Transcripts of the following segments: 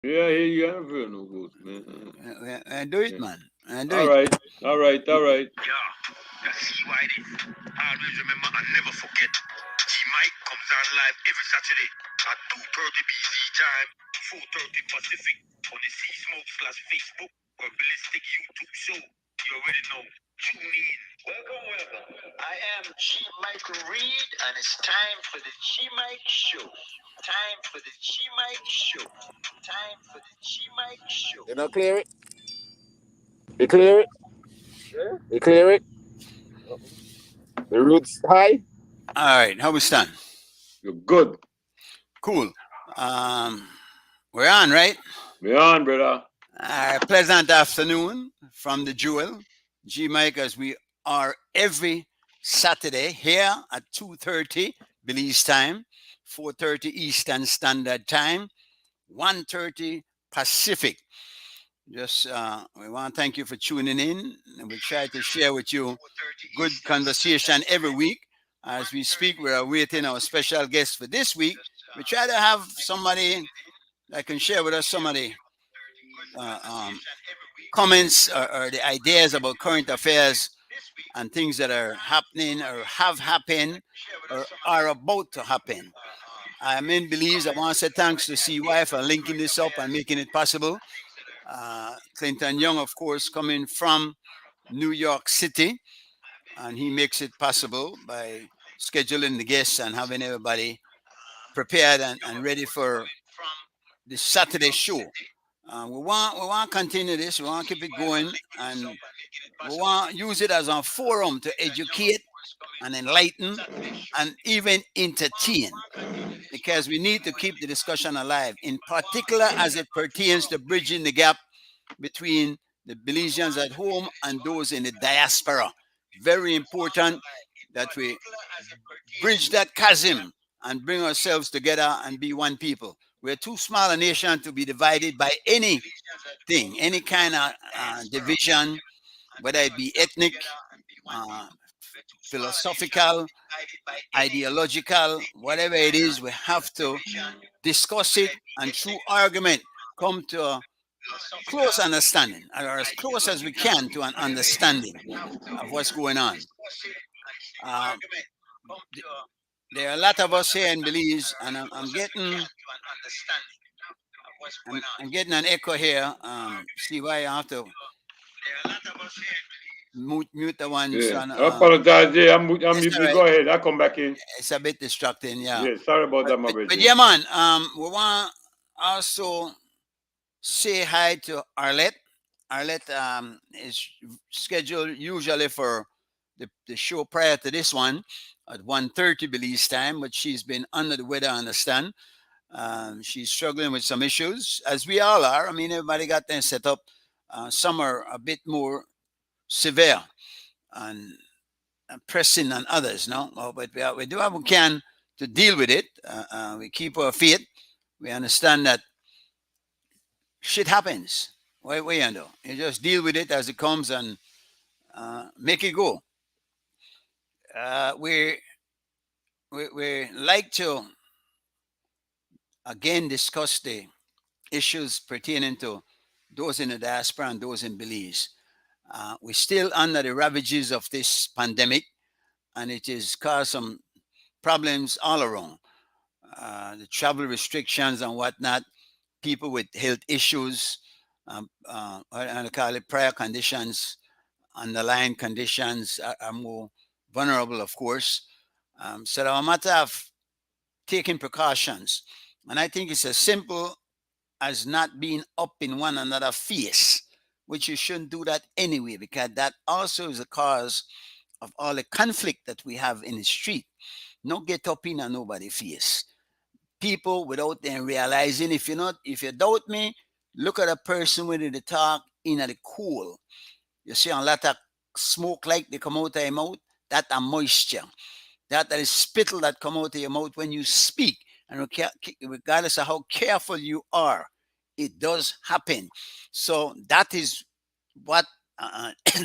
Yeah, you gotta feel no good, man. And do it, Yeah. man. And do All it. right, all right, all right. Yeah, that's CYD. Always remember and never forget. G Mike comes on live every Saturday at 2:30 BC time, 4:30 Pacific on the Sea Smoke slash Facebook or Ballistic YouTube show. You already know. Tune in. Welcome, welcome. I am G Mike Reed, and it's time for the G Mike Show. Time for the G Mike Show. Time for the G Mike Show. You know, clear it. You clear it. You clear it. The roots high. All right. How we stand? You're good. Cool. Um, we're on, right? Me on, brother. Pleasant afternoon from the Jewel. G Mike, as we are every Saturday here at 2:30 Belize time, 4:30 Eastern Standard Time, 1:30 Pacific. Just we want to thank you for tuning in, and we try to share with you good conversation every week. As we speak, we are awaiting our special guest for this week. We try to have somebody that can share with us some of the uh, um, comments or the ideas about current affairs and things that are happening or have happened or are about to happen. I'm in Belize. I want to say thanks to CY for linking this up and making it possible. Clinton Young, of course, coming from New York City, and he makes it possible by scheduling the guests and having everybody prepared and ready for the Saturday show. We want to continue this. We want to keep it going, and we want to use it as a forum to educate and enlighten and even entertain, because we need to keep the discussion alive, in particular as it pertains to bridging the gap between the Belizeans at home and those in the diaspora. Very important that we bridge that chasm and bring ourselves together and be one people. We're too small a nation to be divided by anything, any kind of division, whether it be ethnic, uh, philosophical, ideological, whatever it is. We have to discuss it and through argument come to a close understanding, or as close as we can to an understanding of what's going on. Uh, th- there are a lot of us here in Belize, and I'm getting an echo here. See why I have to mute the one. Yeah. So I apologize. Yeah, I'm it's mute all me. right. Go ahead. I'll come back in. It's a bit distracting, yeah. Yeah, sorry about But that, my but brethren. yeah, man. We want also say hi to Arlette. Arlette is scheduled usually for the show prior to this one at 1:30 Belize time, but she's been under the weather, I understand. She's struggling with some issues, as we all are. I mean, everybody got their set up. Some are a bit more severe and pressing than others, no? But we do what we can to deal with it. We keep our faith. We understand that shit happens. What you do? You just deal with it as it comes and make it go. Uh, we, we like to again discuss the issues pertaining to those in the diaspora and those in Belize. We're still under the ravages of this pandemic, and it has caused some problems all around. The travel restrictions and whatnot, people with health issues, I call it prior conditions, underlying conditions are more vulnerable, of course. So a matter of taking precautions. And I think it's as simple as not being up in one another's face, which you shouldn't do that anyway, because that also is a cause of all the conflict that we have in the street. No get up in a nobody face. People without them realizing, if you doubt me, look at a person when they talk in the cool. You see a lot of smoke like they come out of your mouth, that a moisture. That is spittle that come out of your mouth when you speak. And regardless of how careful you are, it does happen. So that is what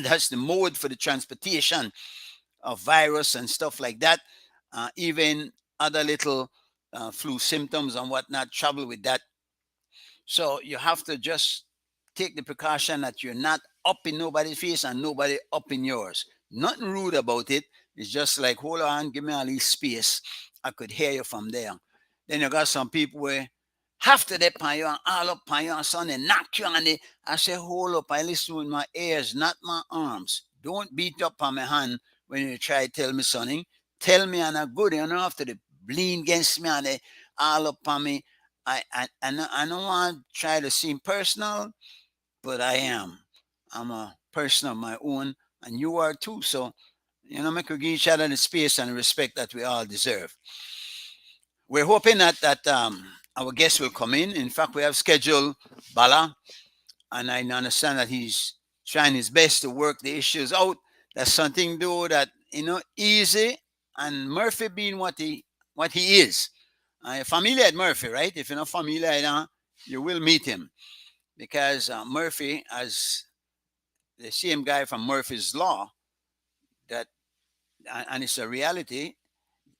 that's the mode for the transportation of virus and stuff like that. Even other little flu symptoms and whatnot travel with that. So you have to just take the precaution that you're not up in nobody's face and nobody up in yours. Nothing rude about it. It's just like, hold on, give me a little space. I could hear you from there. Then you got some people where half to that pan you and all up on you and son and knock you on it. I say, hold up, I listen with my ears, not my arms. Don't beat up on my hand when you try to tell me something. Tell me and I good enough to the lean against me and they all up on me. I don't want to try to seem personal, but I am. I'm a person of my own, and you are too. So, make we give each other the space and the respect that we all deserve. We're hoping that our guest will come in. In fact, we have scheduled Bala, and I understand that he's trying his best to work the issues out. That's something though that easy, and Murphy being what he is. You're familiar with Murphy, right? If you're not familiar, you will meet him because Murphy, as the same guy from Murphy's Law, that and it's a reality.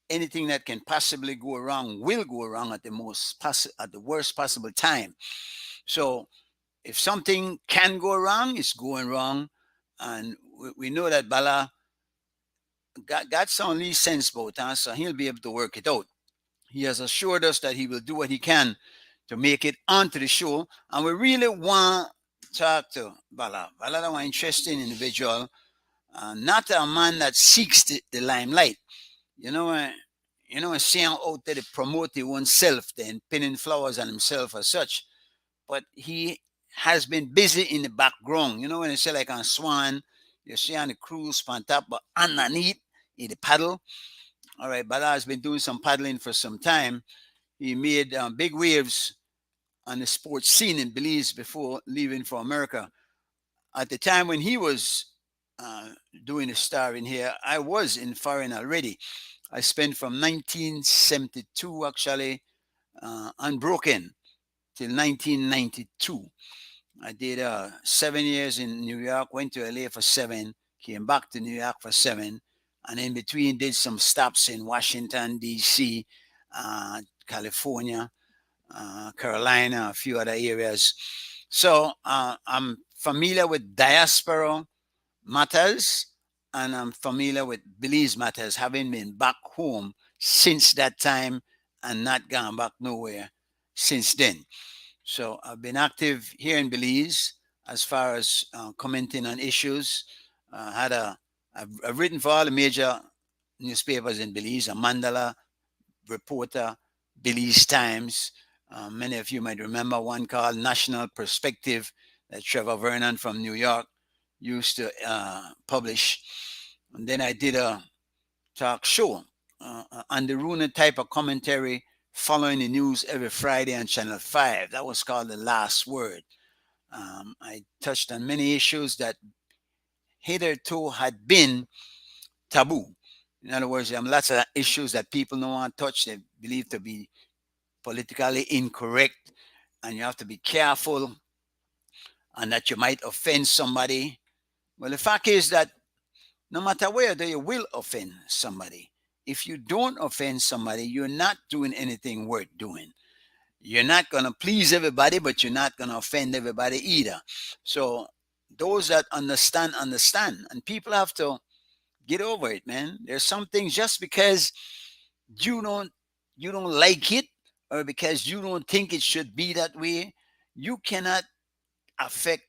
Anything that can possibly go wrong will go wrong at the worst possible time. So if something can go wrong, it's going wrong, and we know that Bala got some least sense about us, so he'll be able to work it out. He has assured us that he will do what he can to make it onto the show, and we really want to talk to Bala. Bala is an interesting individual, not a man that seeks the limelight. Seeing out there to promote oneself, then pinning flowers on himself as such, but he has been busy in the background. When you say like on Swan, you see on the cruise on top, but underneath, in the paddle. All right, Bala has been doing some paddling for some time. He made big waves on the sports scene in Belize before leaving for America. At the time when he was doing a star in here, I was in foreign already. I spent from 1972 actually unbroken till 1992. I did 7 years in New York, went to LA for 7, came back to New York for 7, and in between did some stops in Washington, D.C., California, Carolina, a few other areas. So I'm familiar with diaspora matters, and I'm familiar with Belize matters, having been back home since that time and not gone back nowhere since then. So I've been active here in Belize as far as commenting on issues. I've written for all the major newspapers in Belize, a Mandala, Reporter, Belize Times. Many of you might remember one called National Perspective that Trevor Vernon from New York used to publish. And then I did a talk show on the Runa type of commentary following the news every Friday on Channel 5. That was called The Last Word. I touched on many issues that hitherto had been taboo. In other words, there are lots of issues that people don't want to touch. They believe to be politically incorrect, and you have to be careful, and that you might offend somebody. Well, the fact is that no matter where you will offend somebody. If you don't offend somebody, you're not doing anything worth doing. You're not going to please everybody, but you're not going to offend everybody either. So those that understand. And people have to get over it, man. There's some things just because you don't like it, or because you don't think it should be that way, you cannot affect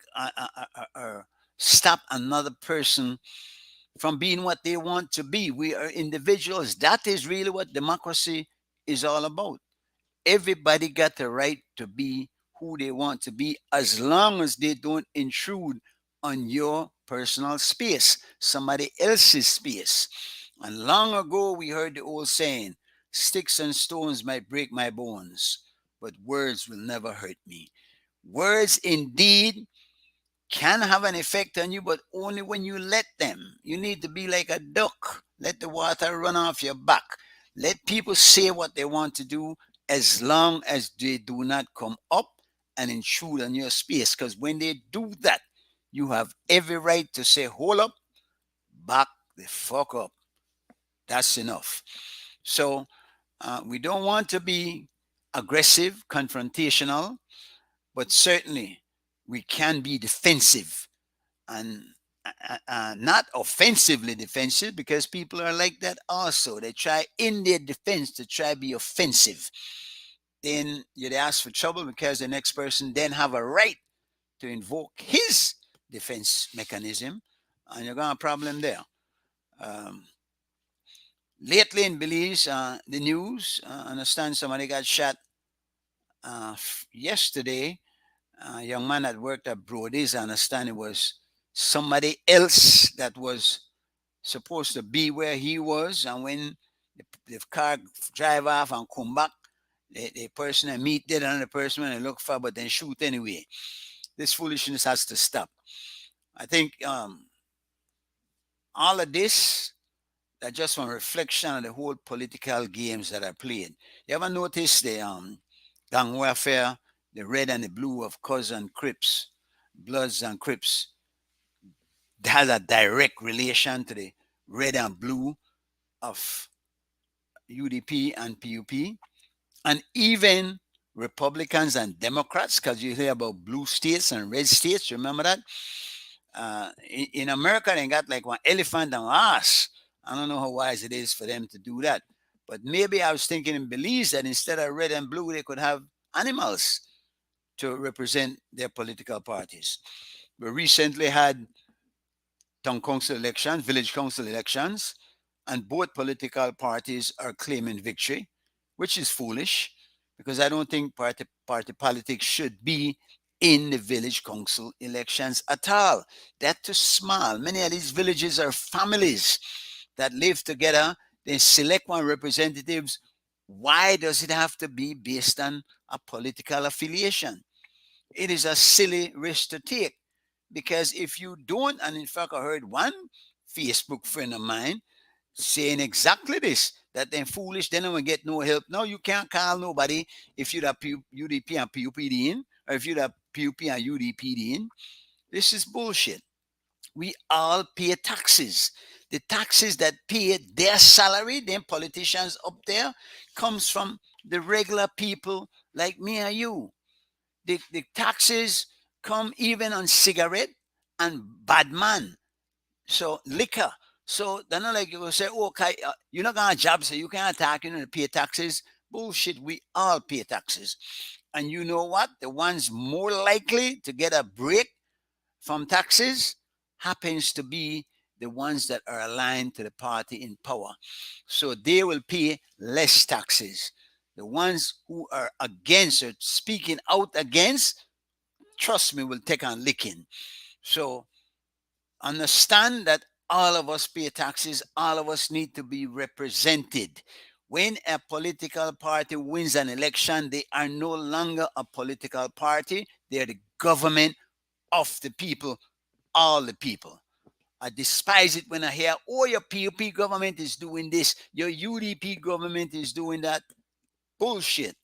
or stop another person from being what they want to be. We are individuals. That is really what democracy is all about. Everybody got the right to be who they want to be, as long as they don't intrude on your personal space, somebody else's space. And long ago, we heard the old saying, sticks and stones might break my bones, but words will never hurt me. Words indeed can have an effect on you, but only when you let them. You need to be like a duck. Let the water run off your back. Let people say what they want to do, as long as they do not come up and intrude on your space. Because when they do that, you have every right to say, hold up, back the fuck up. That's enough. So we don't want to be aggressive, confrontational, but certainly we can be defensive and not offensively defensive, because people are like that also. They try in their defense to try be offensive. Then you'd ask for trouble, because the next person then have a right to invoke his defense mechanism, and you're gonna have a problem there. Um, Lately in Belize, the news, understand somebody got shot yesterday. A young man that worked at Brody's, I understand it was somebody else that was supposed to be where he was, and when the car drive off and come back, the person that meet did another person and look for, but then shoot anyway. This foolishness has to stop. I think all of this, that just one reflection of the whole political games that are played. You ever notice the gang warfare, the red and the blue of Cuz and Crips, Bloods and Crips, has a direct relation to the red and blue of UDP and PUP, and even Republicans and Democrats, because you hear about blue states and red states. Remember that? In America, they got like one elephant and one ass. I don't know how wise it is for them to do that. But maybe I was thinking in Belize that instead of red and blue, they could have animals to represent their political parties. We recently had town council elections, village council elections, and both political parties are claiming victory, which is foolish, because I don't think party politics should be in the village council elections at all. That's too small. Many of these villages are families that live together. They select one representatives. Why does it have to be based on a political affiliation? It is a silly risk to take, because if you don't, and in fact, I heard one Facebook friend of mine saying exactly this, that they're foolish, they don't get no help. No, you can't call nobody if you're the UDP and PUPD in, or if you're the PUP and UDPD in. This is bullshit. We all pay taxes. The taxes that pay their salary, them politicians up there, comes from the regular people like me and you. The taxes come even on cigarette and bad man. So liquor. So they're not like you will say, oh, okay, you're not gonna job, so you can't attack, you know, pay taxes. Bullshit, we all pay taxes. And you know what? The ones more likely to get a break from taxes happens to be the ones that are aligned to the party in power. So they will pay less taxes. The ones who are against or speaking out against, trust me, will take on licking. So understand that all of us pay taxes, all of us need to be represented. When a political party wins an election, they are no longer a political party, they are the government of the people, all the people. I despise it when I hear, oh, your PUP government is doing this, your UDP government is doing that. Bullshit.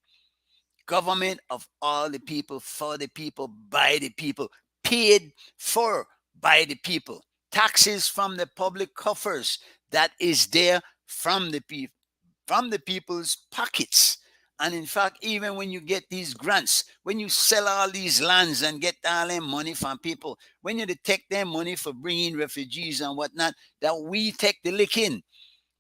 Government of all the people, for the people, by the people, paid for by the people. Taxes from the public coffers, that is there from the people, from the people's pockets. And in fact, even when you get these grants, when you sell all these lands and get all them money from people, when you take their money for bringing refugees and whatnot, that we take the licking,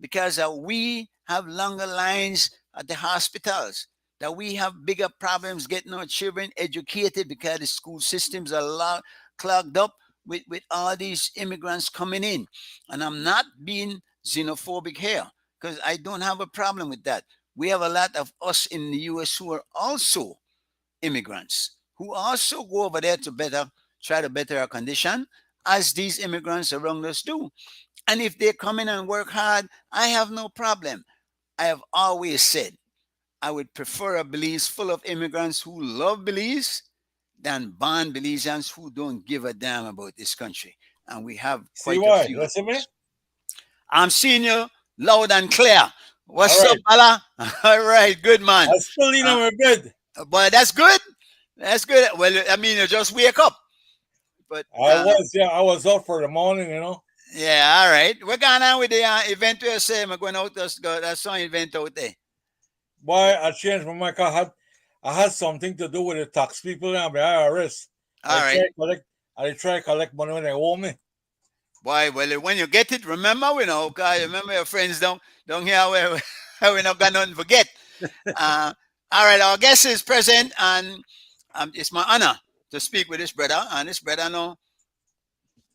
because we have longer lines at the hospitals, that we have bigger problems getting our children educated, because the school systems are clogged up with all these immigrants coming in. And I'm not being xenophobic here, because I don't have a problem with that. We have a lot of us in the US who are also immigrants, who also go over there to try to better our condition, as these immigrants around us do. And if they come in and work hard, I have no problem. I have always said I would prefer a Belize full of immigrants who love Belize than born Belizeans who don't give a damn about this country. And we have quite a few. Listen me? I'm seeing you loud and clear. What's All up, Bala? All right, good man. I still in my bed. Boy, that's good. That's good. Well, I mean, you just wake up. But I was out for the morning, you know. yeah, all right. What's going on with the event where you say I'm going out? That's some event out there. Boy, I changed my mic. I had something to do with the tax people and the IRS. All right. I try to collect money when they owe me. Boy, well, when you get it, remember, God, remember your friends don't hear where we not got nothing to forget. All right, our guest is present, and it's my honor to speak with this brother. And this brother,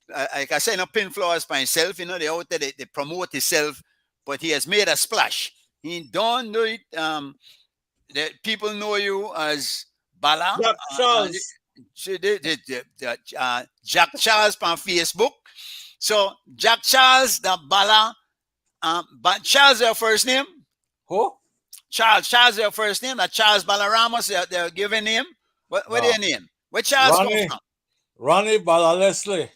like I say, no pin flowers by himself. They out there, they promote himself, but he has made a splash. He don't do it. The people know you as Bala. Jack Charles. Jack Charles on Facebook. So Jack Charles, the Bala, but Charles your first name? Who? Charles your first name? That Charles Balaramos, their given name? What their name? Where Charles come from? Ronnie Bala Leslie.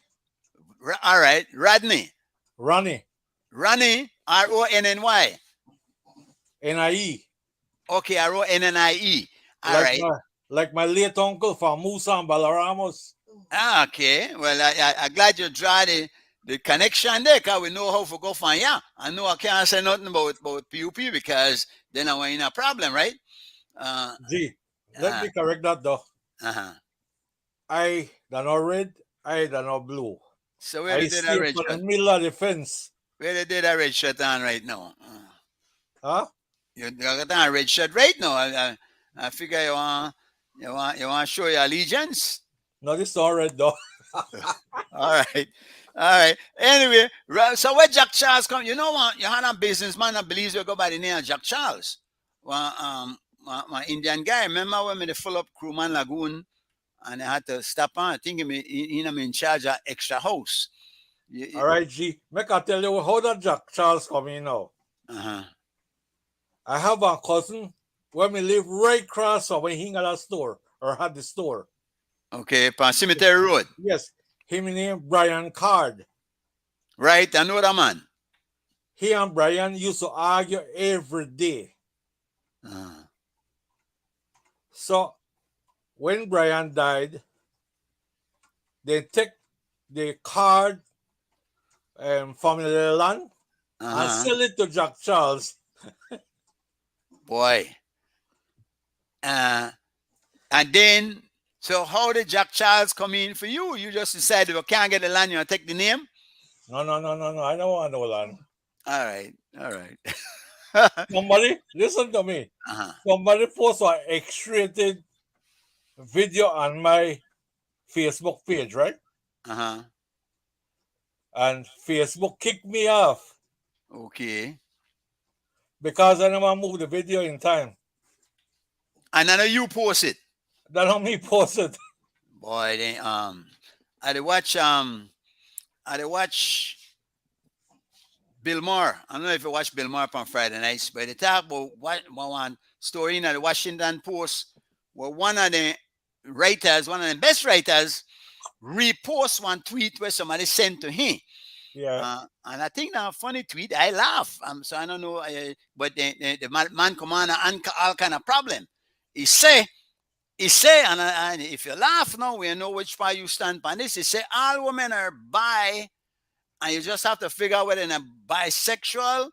All right, Rodney. Ronnie. Ronnie, R-O-N-N-Y. N-I-E. Okay, R-O-N-N-I-E. All right. Like my late uncle from Musa and Balaramos. Okay, well, I'm glad you draw the connection there, because we know how to go find ya. I know I can't say nothing about PUP because then I'm in a problem, right? Let me correct that though. I done not red, I done not blue. So where they did that red shirt? In the middle of the fence. Where they did that red shirt on right now? Huh? You got that red shirt right now. I figure you want to show your allegiance. No, this is not red though. All right. Anyway, so where Jack Charles come? You know what? You had a businessman that believes you go by the name of Jack Charles. Well, my Indian guy. Remember when they full up Crewman Lagoon, and I had to stop on. I think I'm in charge of extra house. All right, G. Make I tell you how that Jack Charles come in now. I have a cousin when we live right across from when he had a store or had the store. Okay, on Cemetery Road. Yes. Him named Brian Card. Right, I know that man. He and Brian used to argue every day. So when Brian died, they take the card from the land and sell it to Jack Charles. Boy. And then, so how did Jack Charles come in for you? You just decided you can't get the land, you want to take the name? No. I don't want no land. All right. Somebody, listen to me. Somebody posted an X-rated video on my Facebook page, right? And Facebook kicked me off. Okay. Because I never moved the video in time. And then you post it. That on me post it. Boy, they I watch Bill Maher. I don't know if you watch Bill Maher on Friday nights, but they talk about one story in the Washington Post where one of the writers, one of the best writers, repost one tweet where somebody sent to him. Yeah. And I think that funny tweet, I laugh. So I don't know, but the man commander all kind of problem. He say, and if you laugh now, we know which part you stand on this. He say all women are bi, and you just have to figure out whether they're bisexual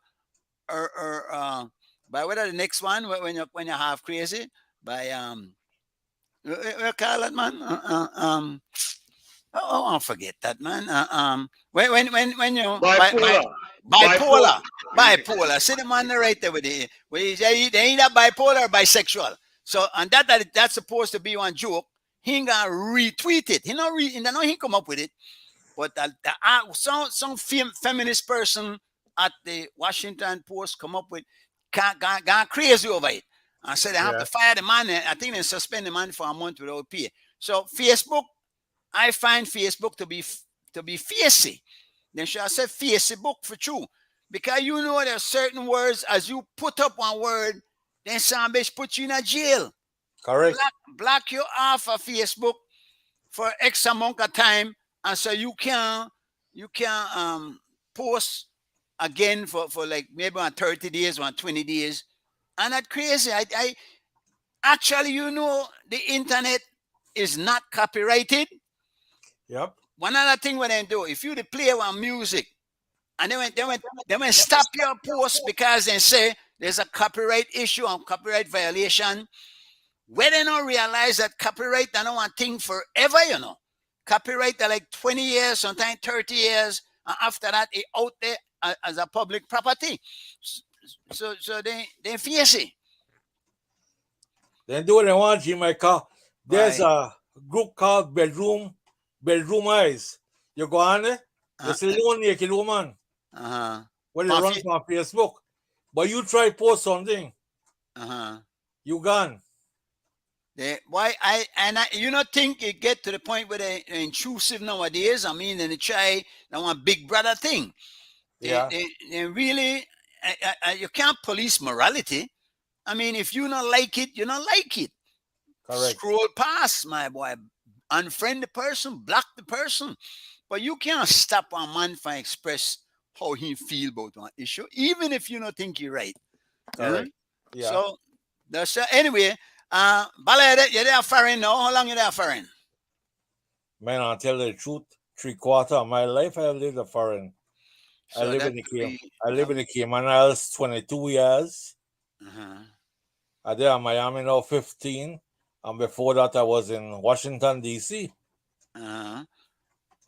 or by whether the next one when you're half crazy by what call that man I forget that man when you bipolar. See the man right there with the they ain't that bipolar or bisexual. So and that's supposed to be one joke. He ain't gonna retweet it. He come up with it. But some feminist person at the Washington Post come up with gone crazy over it. I said they have to fire the man. I think they suspend the man for a month without pay. So Facebook, I find Facebook to be fiercey. Then should I say fiercey book for true? Because you know there are certain words as you put up one word, then some bitch put you in a jail. Correct. Block you off of Facebook for X amount of time, and so you can post again for like maybe on 30 days or 20 days. And that's crazy. I actually, the internet is not copyrighted. Yep. One other thing when they do, if you play one music and they went stop your post because they say there's a copyright issue and copyright violation, where they don't realize that copyright, I don't want thing forever, you know. Copyright are like 20 years, sometimes 30 years. And after that, it out there as a public property. So they face it. They do what they want, Jamaica. There's Right. a group called Bedroom Eyes. You go on there, you see the one naked woman Uh-huh. when they On run on Facebook. But you try post something, Uh-huh. you gone. You not think it get to the point where they're intrusive nowadays? I mean, and they try that one big brother thing. Yeah. They really, you can't police morality. I mean, if you don't like it, you don't like it. Correct. Scroll past, my boy. Unfriend the person, block the person. But you can't stop a man from express how he feel about one issue, even if you don't think you're right. Correct. Yeah. So that's anyway. Bala, you're there foreign now. How long you there foreign? Man, I'll tell you the truth. 3/4 of my life I have lived in foreign. I live in the Cayman Islands 22 years. I there in Miami now 15. And before that I was in Washington, D.C.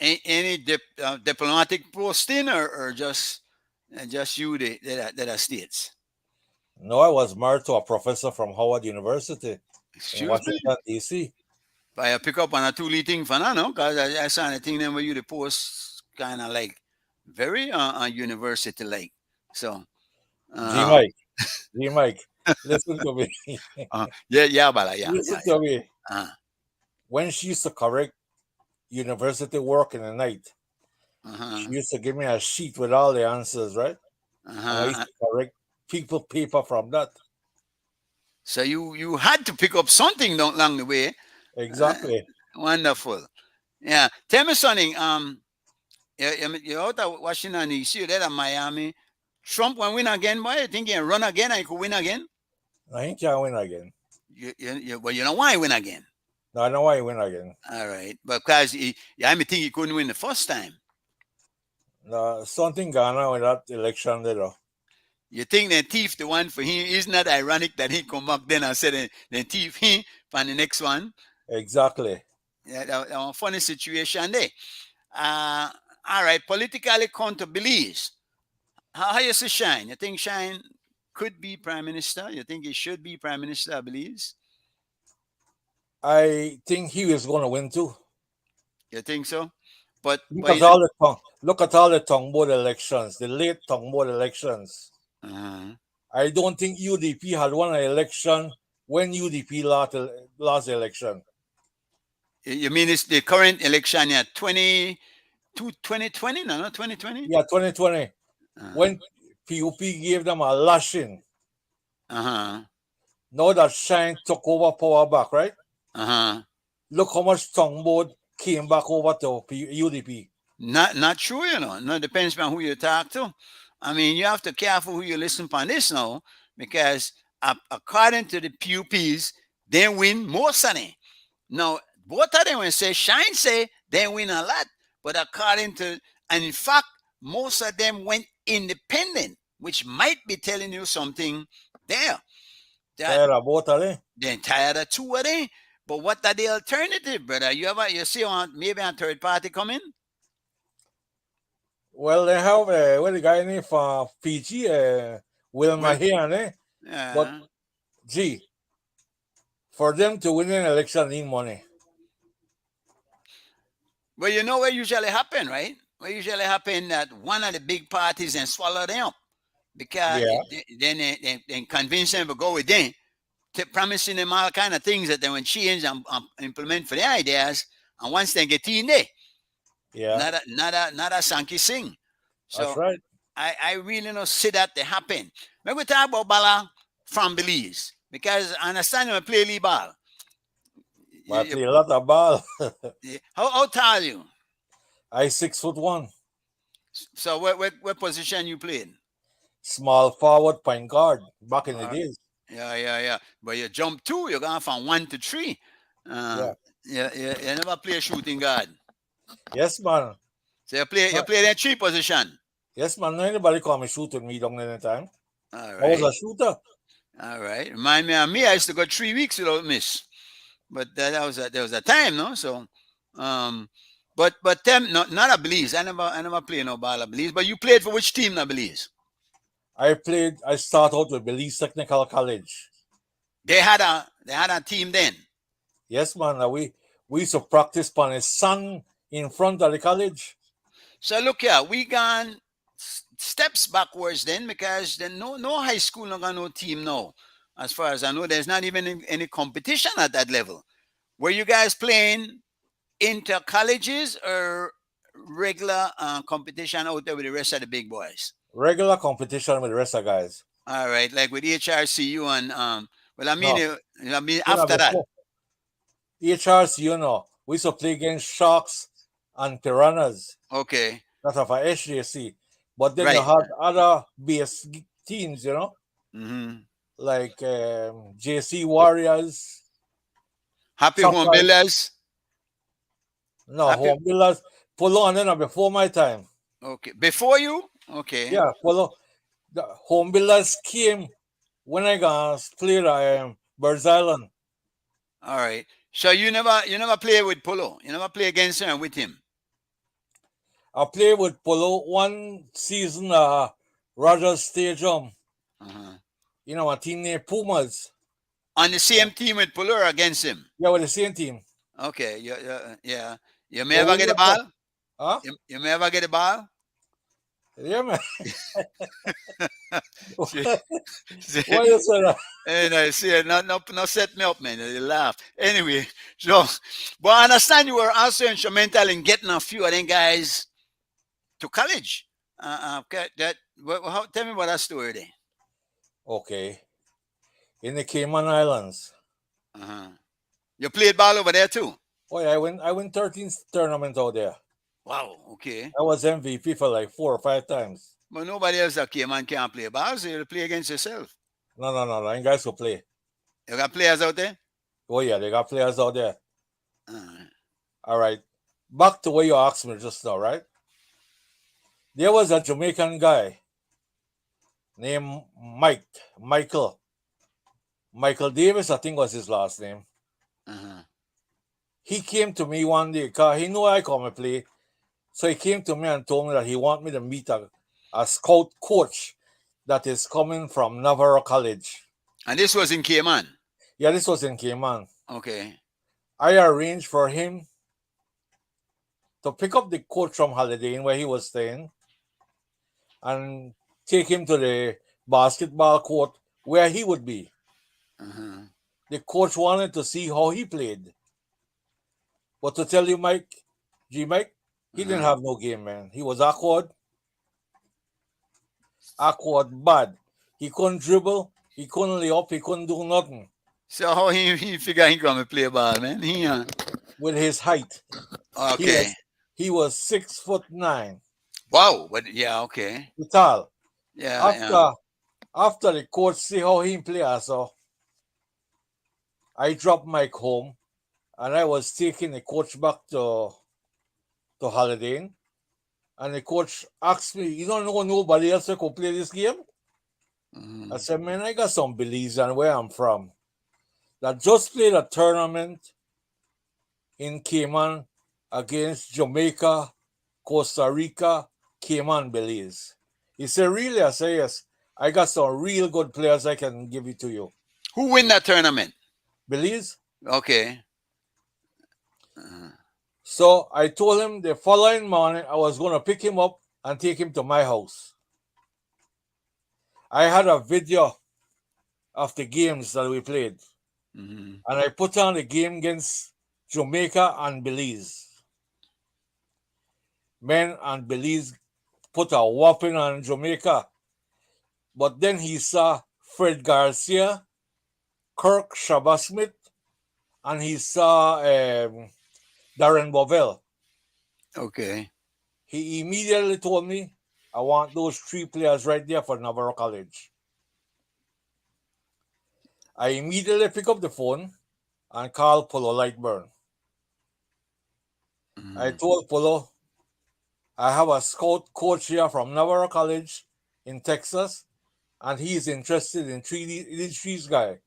Any diplomatic posting or just you that are states? No, I was married to a professor from Howard University in Washington, D.C. But I pick up on a two-lead thing for now, no? Because I saw the thing then where you the post kind of like very university-like. So, G Mike, listen to me. Bala, Listen to me. When she used to correct university work in the night, she used to give me a sheet with all the answers, right? And I used to correct people paper from that. So you had to pick up something along the way. Exactly. Wonderful. Yeah. Tell me something. You're out of Washington D.C. You're there at Miami. Trump will win again, boy. You think he can run again and he could win again? I think he'll win again. Well, you know why he win again? No, I know why he win again. All right. Because I think he couldn't win the first time. No, something gone on with that election there, though. You think the thief the one for him? Isn't that ironic that he come back then and said the thief him for the next one? Exactly. Yeah, that was a funny situation there. All right, politically accountabilities. How you see Shine? You think Shine could be prime minister? You think he should be prime minister, I believe? I think he is going to win too. You think so? But look at all the tongue board elections, the late tongue board elections. I don't think UDP had won an election when UDP lost the election. You mean it's the current election, yeah, 2020? No, not 2020? Yeah, 2020. When PUP gave them a lashing. Now that Shine took over power back, right? Look how much tongue board came back over to UDP. Not true, you know. No, depends on who you talk to. I mean, you have to be careful who you listen to on this now, because according to the PUPs, they win most of them. Now, both of them will say, Shine say they win a lot, but according to, and in fact, most of them went independent, which might be telling you something there. Tired of both of them? They're tired of two of them. But what are the alternative, brother? You see maybe a third party coming? Well, they have the guy named for Fiji, Will Mahan, eh? But gee, for them to win an election, need money. Well, you know what usually happen, right? What usually happen that one of the big parties and swallow them up, because then they convince them to go with them, promising them all kind of things that they will change and implement for their ideas. And once they get in there, not a Sankey sing. So that's right. I really don't see that they happen. When we talk about Bala from Belize, because I understand you play Lee ball. I play a lot of ball. How tall are you? I 6'1". So what position you played? Small forward, point guard back in the days. Yeah. But you jump too. You're going from 1 to 3. You never play a shooting guard. Yes, man. So you play that 3 position. Yes, man. No anybody call me shoot with me down any time. All right. I was a shooter. All right. Remind me of me. I used to go 3 weeks without miss. But there was a time, no? So but them not a Belize. I never played no ball at Belize. But you played for which team, not Belize? I started out with Belize Technical College. They had a team then. Yes, man. We used to practice on the sun in front of the college. So look here, we gone steps backwards then, because then no high school no got no team now. As far as I know, there's not even any competition at that level. Were you guys playing inter colleges or regular competition out there with the rest of the big boys? Regular competition with the rest of the guys. All right, like with HRCU and well, I mean, No. after that. HRC, we used to play against Sharks and Piranhas. Okay. That's of our HJC. But then Right. you had other base teams, Mm-hmm. like JC Warriors. Happy Sometimes- Home Builders. No, Happy- Home Builders. Polo and then before my time. Okay. Before you? Okay. Yeah, Polo. The Home Builders came when I got played at Birds Island. All right. So you never play with Polo. You never play against him and with him. I played with Polo one season Rogers Stadium. Uh-huh. A team named Pumas. On the same team with Polo or against him? Yeah, with the same team. Okay. Yeah. You may ever get the ball? Huh? You may ever get the ball? Yeah, man. See- Why you say that? And I see, no set me up, man. You laugh. Anyway, so, but I understand you were also instrumental in getting a few of them guys to college. Okay, tell me about that story then. Okay. In the Cayman Islands. Uh-huh. You played ball over there too? Oh yeah, I went 13 tournaments out there. Wow, okay. I was MVP for like 4 or 5 times. But nobody else that came and can't play ball, so you play against yourself. No. You guys will play. You got players out there? Oh yeah, they got players out there. Uh-huh. All right. Back to what you asked me just now, right? There was a Jamaican guy named Michael Davis, I think was his last name. Uh-huh. He came to me one day because he knew I come and play. So he came to me and told me that he want me to meet a scout coach that is coming from Navarro College. And this was in Cayman? Yeah, this was in Cayman. Okay. I arranged for him to pick up the coach from Holiday Inn where he was staying and take him to the basketball court where he would be. Uh-huh. The coach wanted to see how he played. But to tell you, Mike, he didn't have no game, man. He was awkward bad. He couldn't dribble, he couldn't lay up, he couldn't do nothing. So how he figure he come and play ball, man? With his height. Okay. He was 6'9". Wow. But yeah, okay. Tall. Yeah. After the coach see how he play, I dropped Mike home and I was taking the coach back to Holiday Inn. And the coach asked me, "You don't know nobody else that could play this game?" Mhm. I said, "Man, I got some Belize and where I'm from that just played a tournament in Cayman against Jamaica, Costa Rica, Cayman, Belize." He said, "Really?" I said, "Yes. I got some real good players I can give it to you." Who win that tournament? Belize? Okay. So I told him the following morning I was going to pick him up and take him to my house. I had a video of the games that we played. Mhm. And I put on the game against Jamaica and Belize. Men and Belize put a whopping on Jamaica. But then he saw Fred Garcia, Kirk Shabba-Smith, and he saw Darren Bovell. Okay. He immediately told me, "I want those 3 players right there for Navarro College." I immediately pick up the phone and call Polo Lightburn. Mhm. I told Polo, "I have a scout coach here from Navarro College in Texas, and he's interested in these trees guy.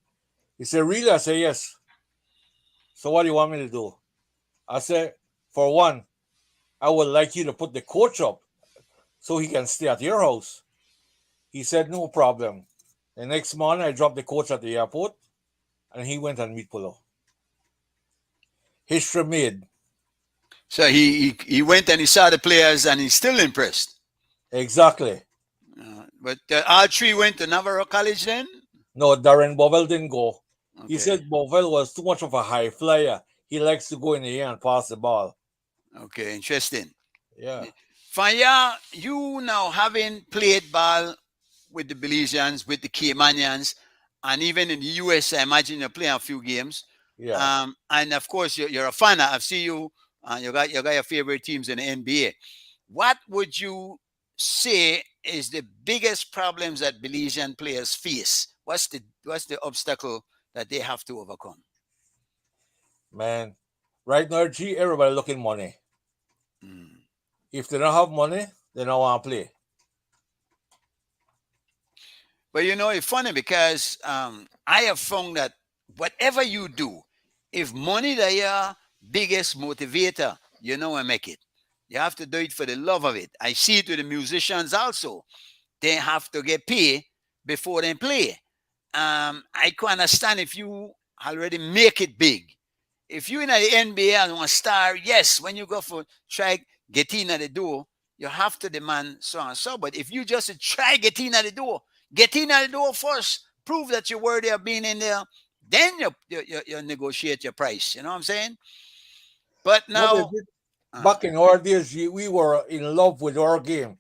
He said, really? I said, yes. So what do you want me to do? I said, for one, I would like you to put the coach up so he can stay at your house. He said, no problem. The next morning, I dropped the coach at the airport, and he went and meet Polo. History made. So he went and he saw the players, and he's still impressed. Exactly. But all three went to Navarro College then? No, Darren Bovell didn't go. Okay. He said Bovell was too much of a high flyer. He likes to go in the air and pass the ball. Okay, interesting. Yeah. Fanya, you now having played ball with the Belizeans, with the Caymanians, and even in the US, I imagine you're playing a few games. Yeah. And of course, you're a fan. I've seen you. You got your favorite teams in the NBA. What would you say is the biggest problems that Belizean players face? What's the obstacle that they have to overcome? Man, right now, G, everybody looking money. If they don't have money, they don't want to play. But you know, it's funny because I have found that whatever you do, if money is your biggest motivator, you know, I make it. You have to do it for the love of it. I see it with the musicians also. They have to get paid before they play. I can understand if you already make it big. If you're in the NBA and want to star, yes, when you go for try get in at the door, you have to demand so and so. But if you just try get in at the door first, prove that you're worthy of being in there, then you negotiate your price. You know what I'm saying? But now, back in our days, we were in love with our game.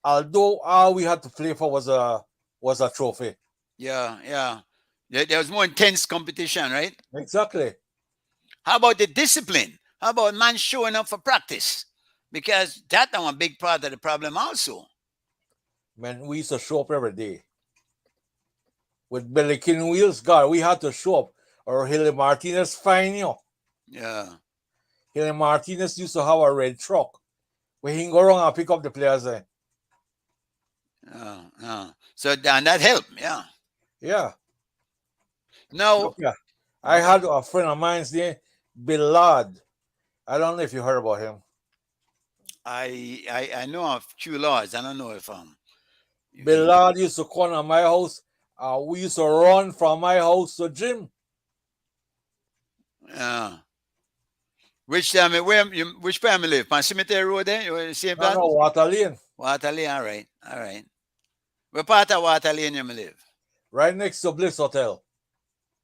Although all we had to play for was a trophy. Yeah. There was more intense competition, right? Exactly. How about the discipline? How about man showing up for practice? Because that's a big part of the problem also. Man, we used to show up every day. With Billy King wheels, God, we had to show up. Or Hilly Martinez fine you. Yeah. Hilly Martinez used to have a red truck where he can go around and pick up the players there. So and that helped, yeah. Yeah. No. Yeah. I had a friend of mine's name, Billard. I don't know if you heard about him. I know of few laws. I don't know if Billard used to come to my house. We used to run from my house to gym. Which which family live? On Cemetery Road there? You same place? No, Water Lane. Water Lane, all right. What part of Water Lane you live? Right next to Bliss Hotel.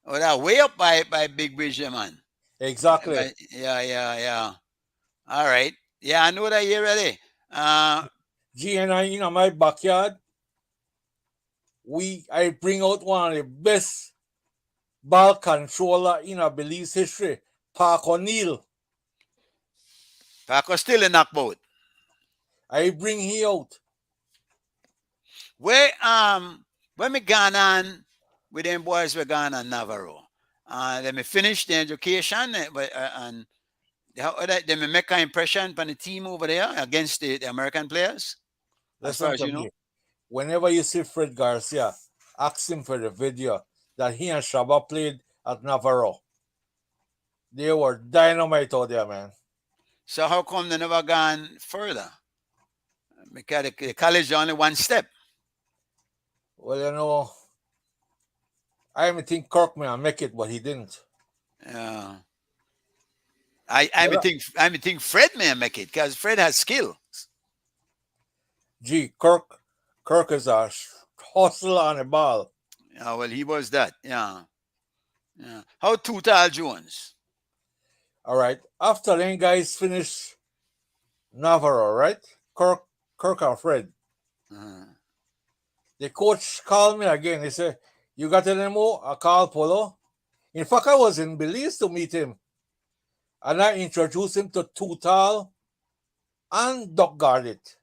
Oh, that way up by Big Bridge, man. Exactly. Yeah. All right. Yeah, I know that here already. G and I in my backyard. I bring out one of the best ball controller in a Belize history, Park O'Neill. Park still in knockbout. I bring he out. Where when me gone on with them boys, we gone on Navarro. Let me finish the education, and they me make an impression on the team over there against the American players. As far as you know. Whenever you see Fred Garcia, ask him for the video that he and Shabba played at Navarro. They were dynamite out there, man. So how come they never gone further? Because the college only one step. Well, you know, I even think Kirk may make it, but he didn't. Yeah. I think Fred may make it because Fred has skill. Gee, Kirk is a hustler on the ball. Yeah, well, he was that. Yeah. How Tutal Jones? All right. After them guys finish Navarro, right? Kirk and Fred. The coach called me again. He said, "You got any more?" I called Polo. In fact, I was in Belize to meet him. And I introduced him to Tutal and Doc Garrett.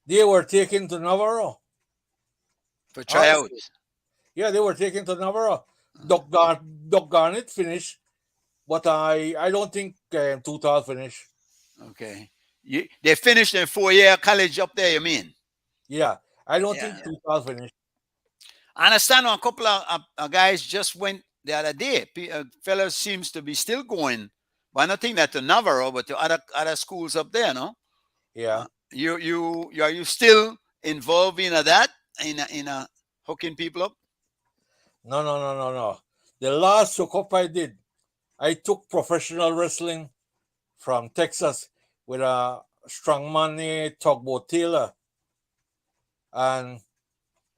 They were taken to Navarro. For tryouts. Yeah, they were taken to Navarro. Doc Garnett finished, but I don't think Tutal finished. Okay. They finished their 4-year college up there, you mean? Yeah, I don't Yeah. think total finish. I understand a couple of guys just went the other day. Fellows seems to be still going. But I don't think that to Navarro, but to other schools up there, no? Yeah. You are you still involved in that in hooking people up? No. The last hookup I did, I took professional wrestling from Texas with a strongman named Tugboat Taylor. And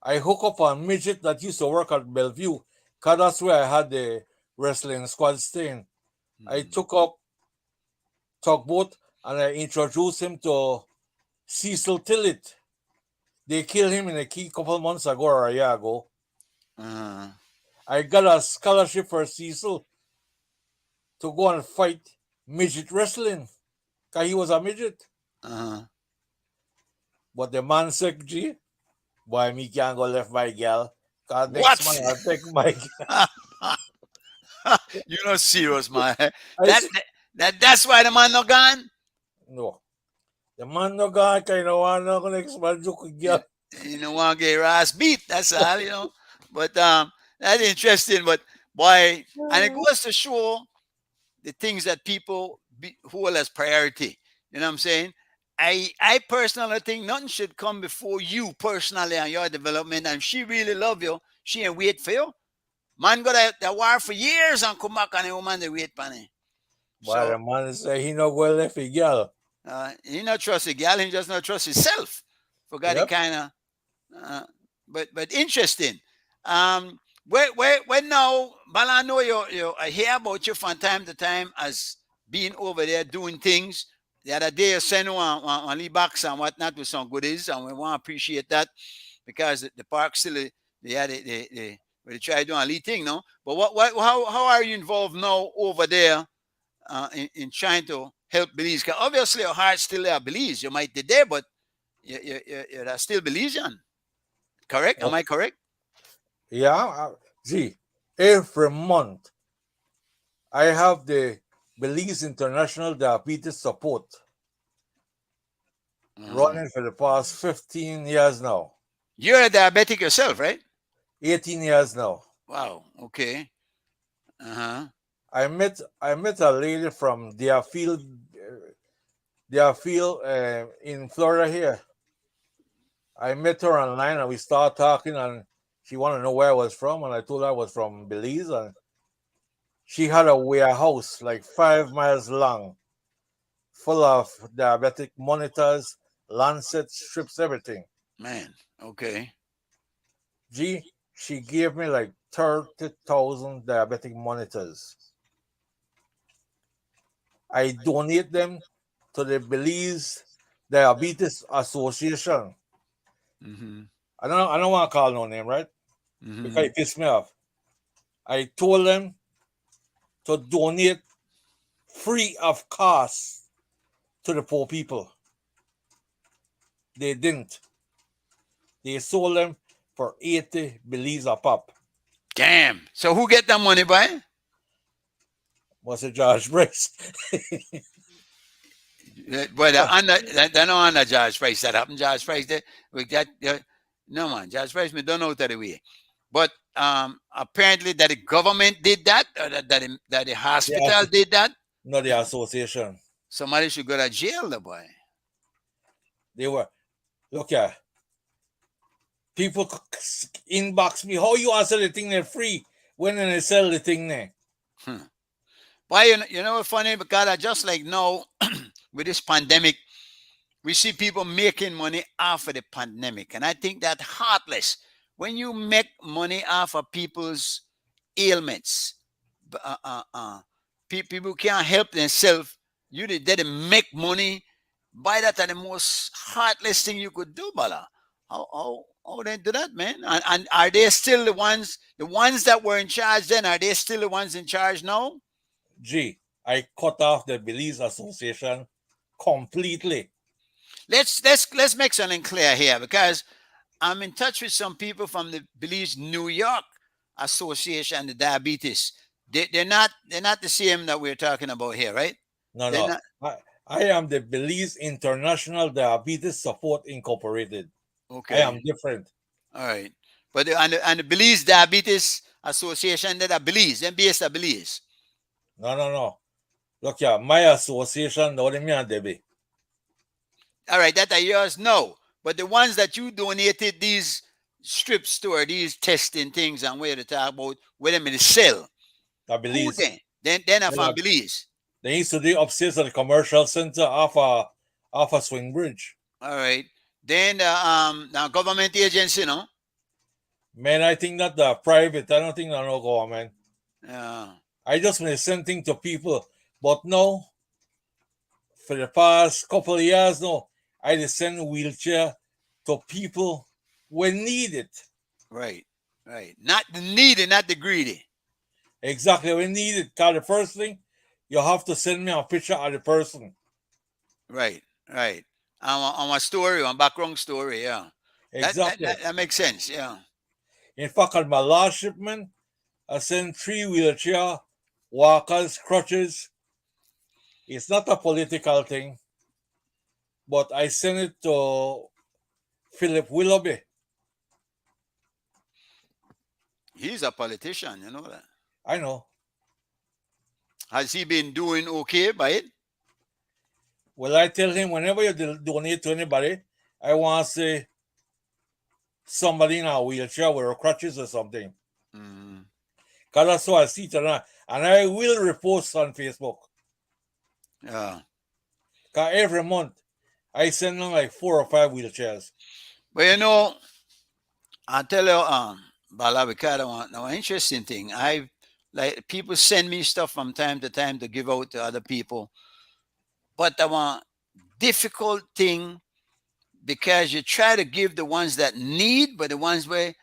I hook up a midget that used to work at Bellevue, because that's where I had the wrestling squad staying. I took up Tugboat and I introduced him to Cecil Tillett. They killed him in a key couple months ago or a year ago. I got a scholarship for Cecil to go and fight midget wrestling, because he was a midget. But the man said, G, boy, me can't go left my girl, because next man I'll take my girl. You're not serious, man. That's why the man not gone? No. The man no gone, because you know, one no next man joke with girl. You know, want to get your ass beat. That's all, you know. But that's interesting. But boy, and it goes to show the things that people hold as priority. You know what I'm saying? I personally think nothing should come before you personally and your development. And if she really love you, she ain't wait for you. Man got that war for years and come back and the woman they wait for him. But the man say he not go left a girl. He not trust a girl, he just not trust himself. Forgot the kind of but interesting. When now, but I know I hear about you from time to time as being over there doing things. The other day you sent one Lee box and whatnot with some goodies, and we want to appreciate that because the park still they try doing a Lee thing, no? But how are you involved now over there in trying to help Belize? Because obviously your heart's still there, Belize. You might be there, but you're still Belizean. Correct? Am I correct? Yeah. Gee, every month I have the Belize International Diabetes Support running for the past 15 years now. You're a diabetic yourself, right? 18 years now. Wow. Okay. I met a lady from Deerfield in Florida here. I met her online and we started talking, and she wanted to know where I was from, and I told her I was from Belize, and she had a warehouse like 5 miles long, full of diabetic monitors, lancet strips, everything. Man, okay. Gee, she gave me like 30,000 diabetic monitors. I donate them to the Belize Diabetes Association. I don't want to call no name, right? Because it pissed me off. I told them to donate free of cost to the poor people. They didn't. They sold them for 80 Belize a pop. Damn. So who get that money, boy? Was it George Bryce? But they're not under George Price. That happened, George Price. No, man. George Price, me don't know that way. But apparently that the government did that, or that the hospital did that. No, the association. Somebody should go to jail, the boy. They were. Look here. People inbox me, how you answer the thing there free when they sell the thing there? Why, you know what's funny? Because I just like now, with this pandemic, we see people making money off of the pandemic. And I think that heartless. When you make money off of people's ailments, people can't help themselves. You did make money. By that are the most heartless thing you could do, Bala. How they do that, man? And are they still the ones that were in charge then? Are they still the ones in charge now? Gee, I cut off the Belize Association completely. Let's make something clear here, because I'm in touch with some people from the Belize New York Association, the diabetes. They're not the same that we're talking about here, right? No. I am the Belize International Diabetes Support Incorporated. Okay. I am different. All right. But the Belize Diabetes Association, that are Belize, them based at Belize. No. Look here, my association, no, me and Debbie. All right, that are yours? No. But the ones that you donated these strips to, or these testing things and where to talk about, where them in the cell. I Who Belize. then are from Belize. They used to do upstairs at the commercial center off a swing bridge. All right. Then now government agency, no? Man, I think that the private. I don't think that no government. Yeah. I just been send things to people, but no. For the past couple of years now, I just send wheelchair to people when needed. Right. Not the needy, not the greedy. Exactly when needed. Cause the first thing, you have to send me a picture of the person. Right. On a story, on background story, yeah. Exactly. That makes sense, yeah. In fact, on my last shipment, I sent 3 wheelchair, walkers, crutches. It's not a political thing, but I sent it to Philip Willoughby. He's a politician, you know that. I know. Has he been doing okay by it? Well, I tell him whenever you donate to anybody, I want to say somebody in a wheelchair with crutches or something. Mm-hmm. Because that's how I see it, and I will repost on Facebook. Yeah. Because every month I send them like 4 or 5 wheelchairs. But you know, I tell you, Balabikada, now interesting thing. Like people send me stuff from time to time to give out to other people. But the one difficult thing, because you try to give the ones that need, but the ones where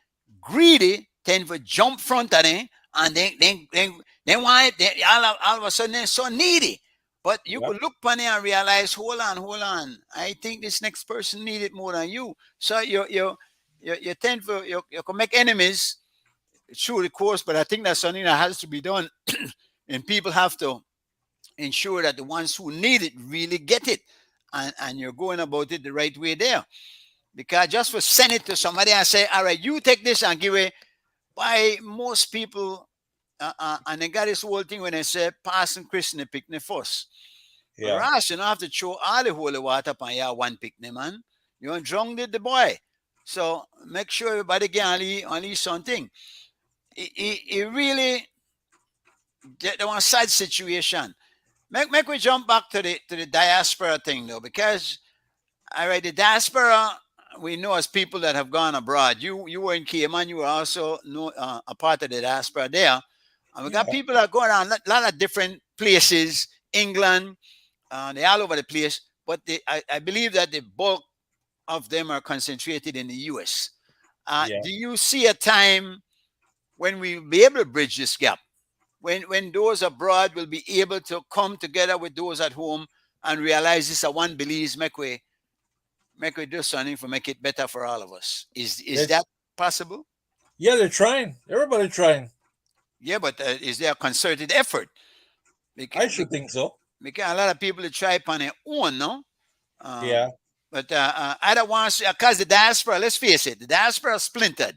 greedy tend to jump front of them, and they want it. All of a sudden they're so needy. But you could look upon it and realize, hold on. I think this next person need it more than you. So you tend to you can make enemies through the course. But I think that's something that has to be done, and people have to ensure that the ones who need it really get it, and you're going about it the right way there. Because just for send it to somebody and say, all right, you take this and give it, by most people, and they got this whole thing when they say passing Christian picnic first. Yeah. Whereas you don't have to throw all the holy water upon your one picnic, man. You drunk the boy. So make sure everybody get only something. It really get the one side situation. Make we jump back to the diaspora thing though, because all right, the diaspora we know as people that have gone abroad. You were in Cayman, you were also a part of the diaspora there. And we got people that go around a lot of different places, England, they're all over the place. But I believe that the bulk of them are concentrated in the US. Do you see a time when we'll be able to bridge this gap? When those abroad will be able to come together with those at home and realize this is one Belize, make we do something to make it better for all of us. Is that possible? Yeah, they're trying. Everybody trying. Yeah, but is there a concerted effort? I should think so. Because a lot of people try upon their own, no? Yeah. But I don't want to, because the diaspora, let's face it, the diaspora is splintered.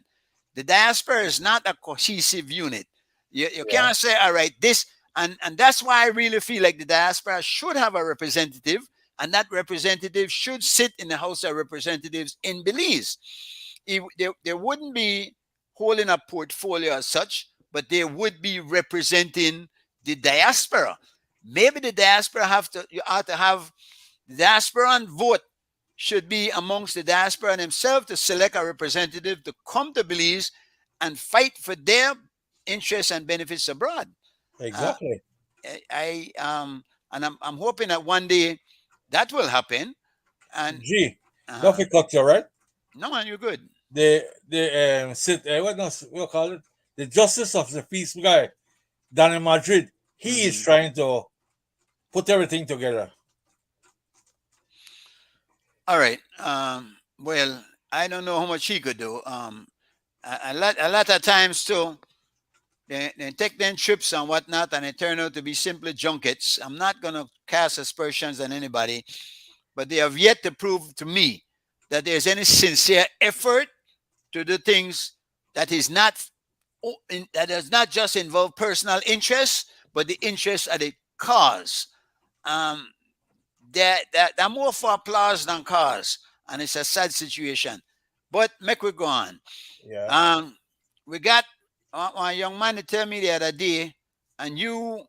The diaspora is not a cohesive unit. You can't say, all right, this, and that's why I really feel like the diaspora should have a representative, and that representative should sit in the House of Representatives in Belize. They wouldn't be holding a portfolio as such, but they would be representing the diaspora. Maybe the diaspora ought to have the diasporan vote should be amongst the diaspora themselves to select a representative to come to Belize and fight for their interests and benefits abroad. Exactly. And I'm hoping that one day that will happen. And don't cut you, right? No, man, you're good. What call it? The Justice of the Peace guy down in Madrid. He is trying to put everything together. All right. Well, I don't know how much he could do. A lot of times too, they take them trips and whatnot, and they turn out to be simply junkets. I'm not going to cast aspersions on anybody, but they have yet to prove to me that there's any sincere effort to do things that is not that does not just involve personal interests, but the interests of the cause. They're more for applause than cause, and it's a sad situation. But make we go on. Yeah. We got one young man to tell me the other day, and you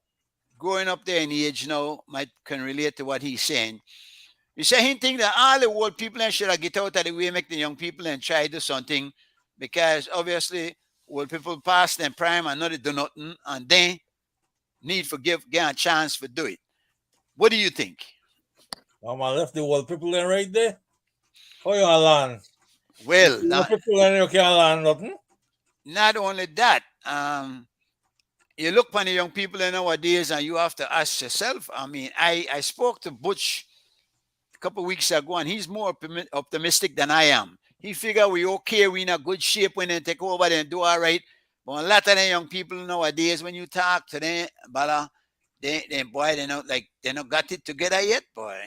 growing up there in age now might can relate to what he's saying. You say he think that all the old people should have get out of the way, make the young people and try to do something, because obviously old people past their prime and not do nothing, and they need to get a chance to do it. What do you think? I left the old people then right there. How you land? Well, The people then you can't land nothing. not only that, you look upon the young people nowadays and you have to ask yourself. I mean, I spoke to Butch a couple of weeks ago, and he's more optimistic than I am. He figure we okay, we in a good shape when they take over and do all right. But a lot of the young people nowadays, when you talk to them, boy, they not got it together yet, boy.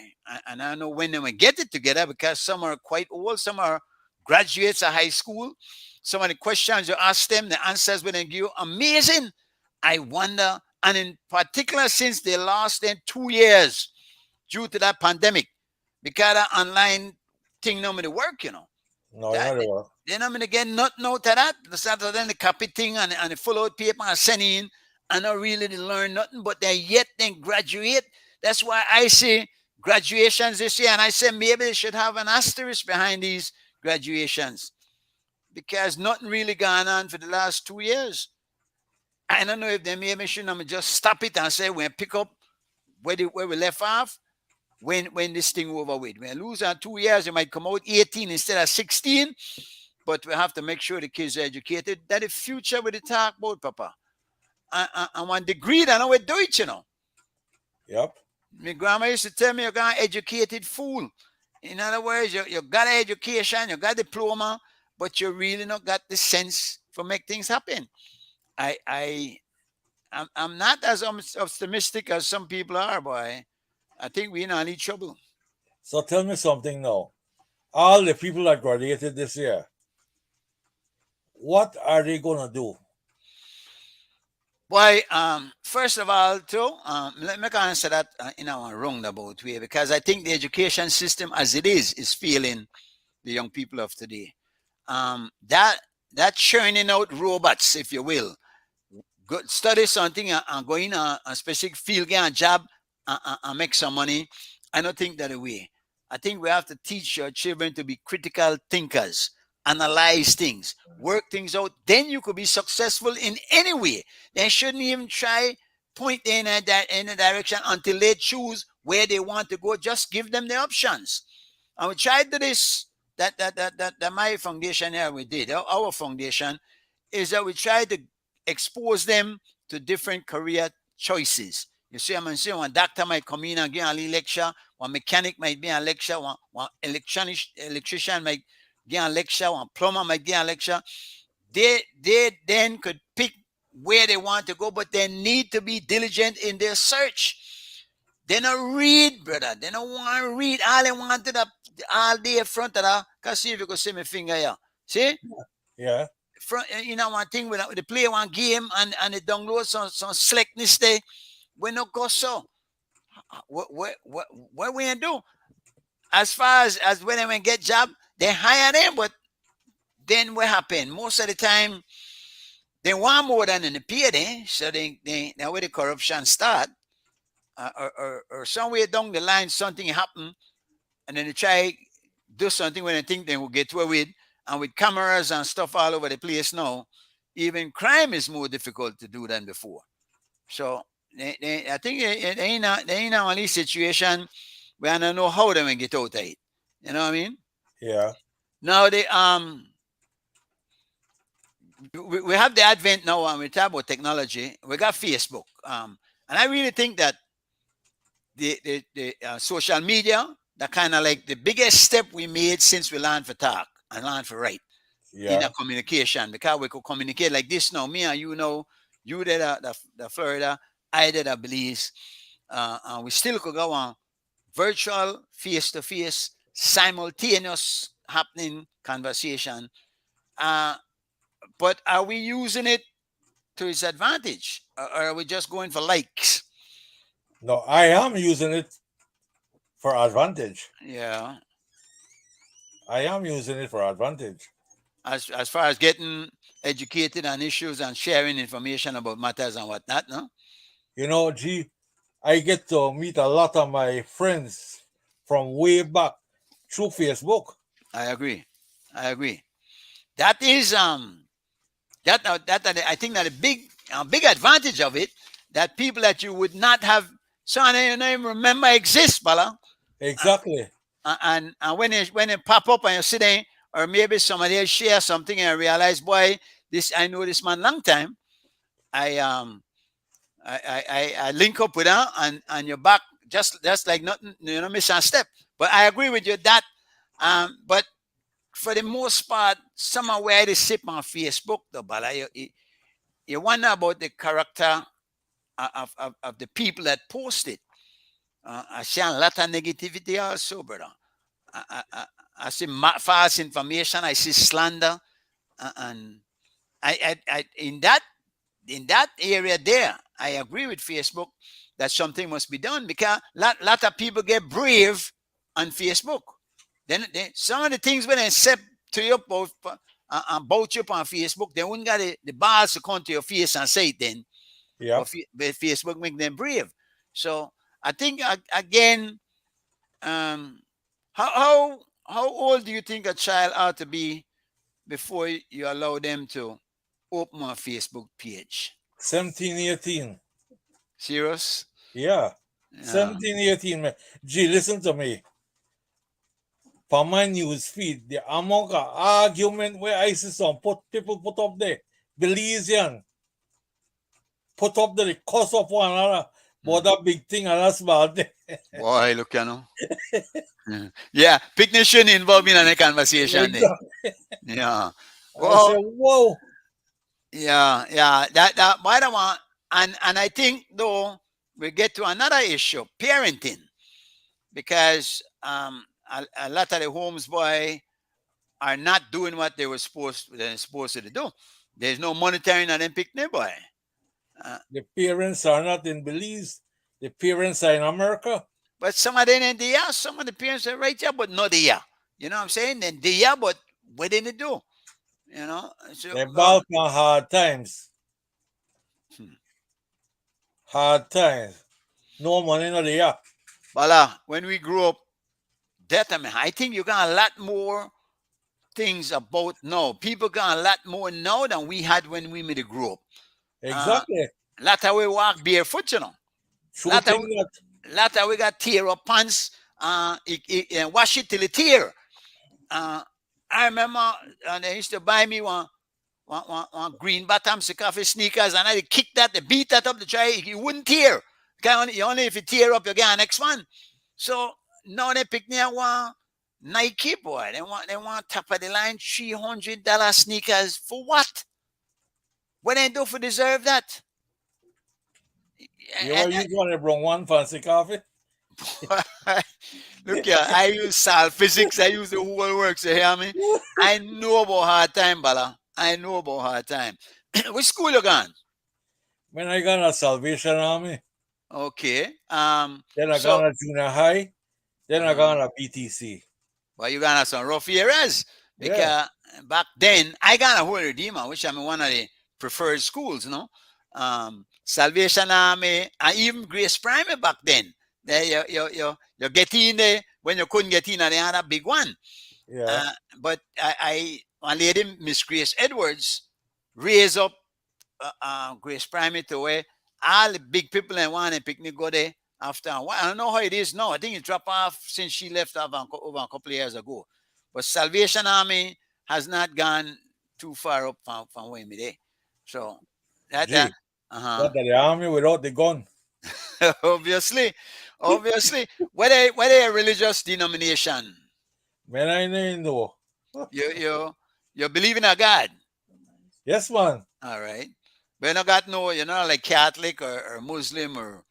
And I don't know when they will get it together, because some are quite old, some are graduates of high school. Some of the questions you ask them, the answers when they give you, amazing. I wonder, and in particular, since they lost in 2 years due to that pandemic, because that online thing no to work, No, that, not work. they're not going to get nothing out of that. Then the copy thing and the full out paper and send in, and not really to learn nothing, but they yet then graduate. That's why I say graduations this year, and I say maybe they should have an asterisk behind these graduations, because nothing really gone on for the last 2 years. I don't know if they maybe shouldn't just stop it and say we'll pick up where we left off when this thing over with. When lose on 2 years, you might come out 18 instead of 16. But we have to make sure the kids are educated. That the future we talk about, Papa. And one degree, I know we do it, Yep. My grandma used to tell me, you're an educated fool. In other words, you got an education, you got a diploma, but you really not got the sense for make things happen. I'm not as optimistic as some people are, boy. I think we're in any trouble. So tell me something now. All the people that graduated this year, what are they gonna do? Boy, first of all, too, let me answer that in a roundabout way, because I think the education system as it is failing the young people of today. That churning out robots, if you will, go study something and go in a specific field, get a job and make some money. I don't think that way. I think we have to teach our children to be critical thinkers, analyze things, work things out. Then you could be successful in any way. They shouldn't even try point in a direction until they choose where they want to go. Just give them the options. And we tried to this. That my foundation here we did. Our foundation is that we try to expose them to different career choices. You see, I'm saying one doctor might come in and give a lecture, one mechanic might be a lecture, one electrician might give a lecture, one plumber might give a lecture. They then could pick where they want to go, but they need to be diligent in their search. They don't read, brother. They don't want to read. All they want to all day in front of that. Can see if you can see my finger here. See? Yeah. Front, one thing with they play one game and they download some slackness there. We not go so. What we do? As far as when they get job, they hire them, but then what happen? Most of the time, they want more than in the pay there, so they where the corruption start. Or somewhere down the line something happen, and then they try do something when they think they will get away with, and with cameras and stuff all over the place now, even crime is more difficult to do than before. So I think they ain't on this situation where I don't know how they will get out of it. You know what I mean? Yeah. Now we have the advent now, and we talk about technology. We got Facebook, and I really think that the social media, that kind of like the biggest step we made since we learned for talk and learned for write in the communication, because we could communicate like this now. Me and you did the Florida, I did a Belize, and we still could go on virtual, face-to-face, simultaneous happening conversation. But are we using it to its advantage, or are we just going for likes? No, I am using it for advantage. Yeah. I am using it for advantage. As far as getting educated on issues and sharing information about matters and whatnot, no? You know, G, I get to meet a lot of my friends from way back through Facebook. I agree. That is that I think that a big advantage of it, that people that you would not have, so I don't even remember exist, Bala. Exactly. And when it pop up and you sit there, or maybe somebody else share something and realize, boy, this, I know this man long time. I link up with her, and you're back just like nothing, you know, miss a step. But I agree with you that but for the most part, somewhere where they sip on Facebook though, but you wonder about the character of the people that post it. I see a lot of negativity also, brother. I see false information. I see slander, and I in that area there, I agree with Facebook that something must be done, because lot of people get brave on Facebook. Then some of the things when they say to you about you on Facebook, they wouldn't got the balls to come to your face and say it then. Yeah. But Facebook make them brave. So I think again, how old do you think a child ought to be before you allow them to open a Facebook page? 17, 18. Serious? Yeah. 17, 18. Man. Gee, listen to me. For my news feed, the amount of argument where I see some people put up there, Belizean, put up the cost of one another, but that big thing and that's about it. Boy, look, you know. Yeah, picnic shouldn't involve in a conversation. Yeah. Well, say, whoa. Yeah. That why I want, and I think though we get to another issue, parenting, because a lot of the homes, boy, are not doing what they're supposed to do. There's no monitoring on them picnic, boy. The parents are not in Belize. The parents are in America. But some of them in the year, some of the parents are right here, but not the year. You know what I'm saying? Then the year, but what did they do? You know? So, They're both on hard times. Hard times. No money, no the year. Voila, when we grew up, I think you got a lot more things about now. People got a lot more now than we had when we made a grow up. Exactly. A lot of we walk barefoot, you know. Lot of we got tear up pants, wash it till it tear. I remember they used to buy me one green bottoms, coffee sneakers, and I kick that, they beat that up to try it wouldn't tear. Only if it tear up, you get next one. So now they pick me one Nike, boy. They want top of the line $300 sneakers for what? What they do for deserve that? You want to bring one fancy coffee? Look here, I use salt physics, I use the whole works, you hear me? I know about hard time, Bala. I know about hard time. Which school you gone? When I got a Salvation Army. Okay. Then I got a junior high. Then I got a BTC. Well, you got some rough areas. Because back then, I got a whole Redeemer, which I'm one of the preferred schools, you know. Salvation Army, and even Grace Primary back then. There you get in there when you couldn't get in at the other big one. Yeah. But one lady, Miss Grace Edwards, raised up Grace Primary to where all the big people that want to picnic go there after a while. I don't know how it is now. I think it dropped off since she left over a couple of years ago. But Salvation Army has not gone too far up from where me there. So that's the army without the gun. Obviously. What a religious denomination? Man, I know. You believe in a God? Yes, man. All right. But you not got you're not like Catholic or Muslim or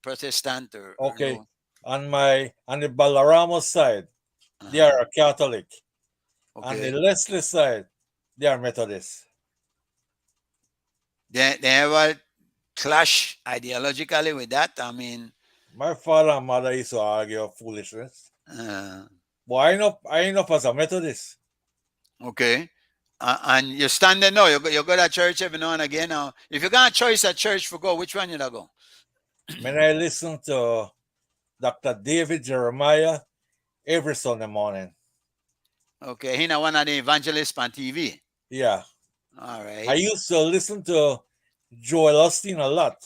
Protestant or okay. No. On the Balarama side, they are a Catholic. On the Okay. Leslie side, they are Methodists. They ever clash ideologically with that? I mean, My father and mother used to argue foolishness. uh, But I end up as a Methodist. okay. And you're standing now. You go to church every now and again. Now, if you got a choice at church for go, which one you go? When I listen to Dr. David Jeremiah every Sunday morning. Okay, he not one of the evangelists on TV. Yeah. All right. I used to listen to Joel Osteen a lot